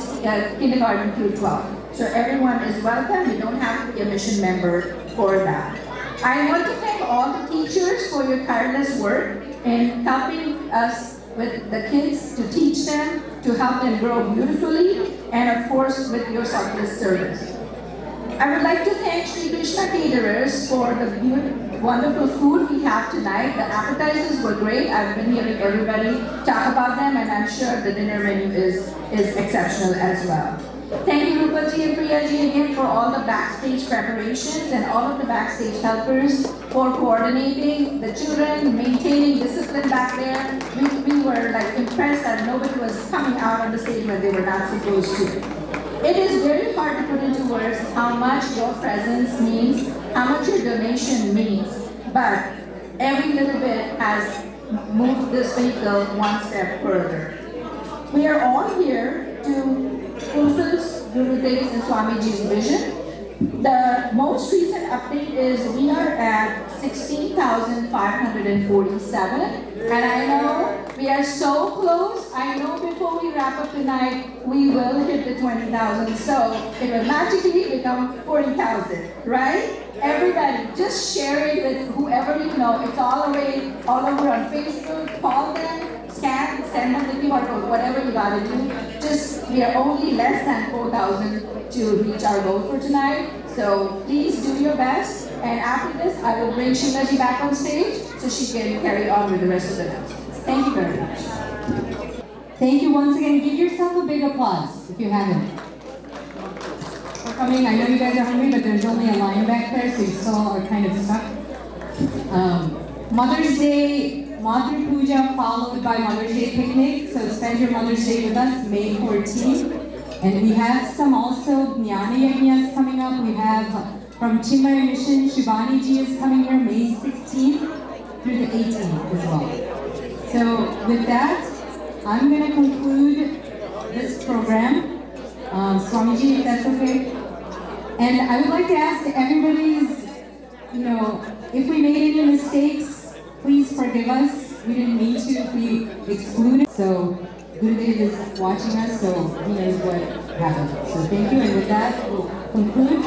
kindergarten through 12. So everyone is welcome. You don't have to be a mission member for that. I want to thank all the teachers for your tireless work in helping us with the kids, to teach them, to help them grow beautifully, and of course with your selfless service. I would like to thank Sri Krishna Caterers for the wonderful food we have tonight. The appetizers were great. I've been hearing everybody talk about them, and I'm sure the dinner menu is exceptional as well. Thank you, Rupalji and Priyaji, again for all the backstage preparations and all of the backstage helpers for coordinating the children, maintaining discipline back there. We were like impressed that nobody was coming out on the stage when they were not supposed to. It is very hard to put into words how much your presence means, how much your donation means, but every little bit has move this vehicle one step further. We are all here to fulfill Gurudev's and Swamiji's vision. The most recent update is we are at 16,547, and I know we are so close. I know before we wrap up tonight, we will hit the 20,000, so it will magically become 40,000, right? Everybody, just share it with whoever you know. It's all over on Facebook. Call them, scan, send them the QR code, whatever you gotta do. Just, we are only less than 4,000 to reach our goal for tonight. So please do your best. And after this, I will bring Shilaji back on stage so she can carry on with the rest of the announcements. Thank you very much. Thank you once again. Give yourself a big applause if you haven't. For coming, I know you guys are hungry, but there's only a line back there, so you still are kind of stuck. Mother's Day, Madhuri Puja followed by Mother's Day picnic. So spend your Mother's Day with us, May 14th. And we have some also Jnana Yajnas coming up. We have from Chinmaya Mission, Shivani ji is coming here May 16th through the 18th as well. So with that, I'm going to conclude this program. Swamiji, if that's okay. And I would like to ask everybody's, if we made any mistakes, please forgive us. We didn't mean to if we excluded. So Gurudev is watching us, so he knows what happened. So thank you, and with that, we'll conclude.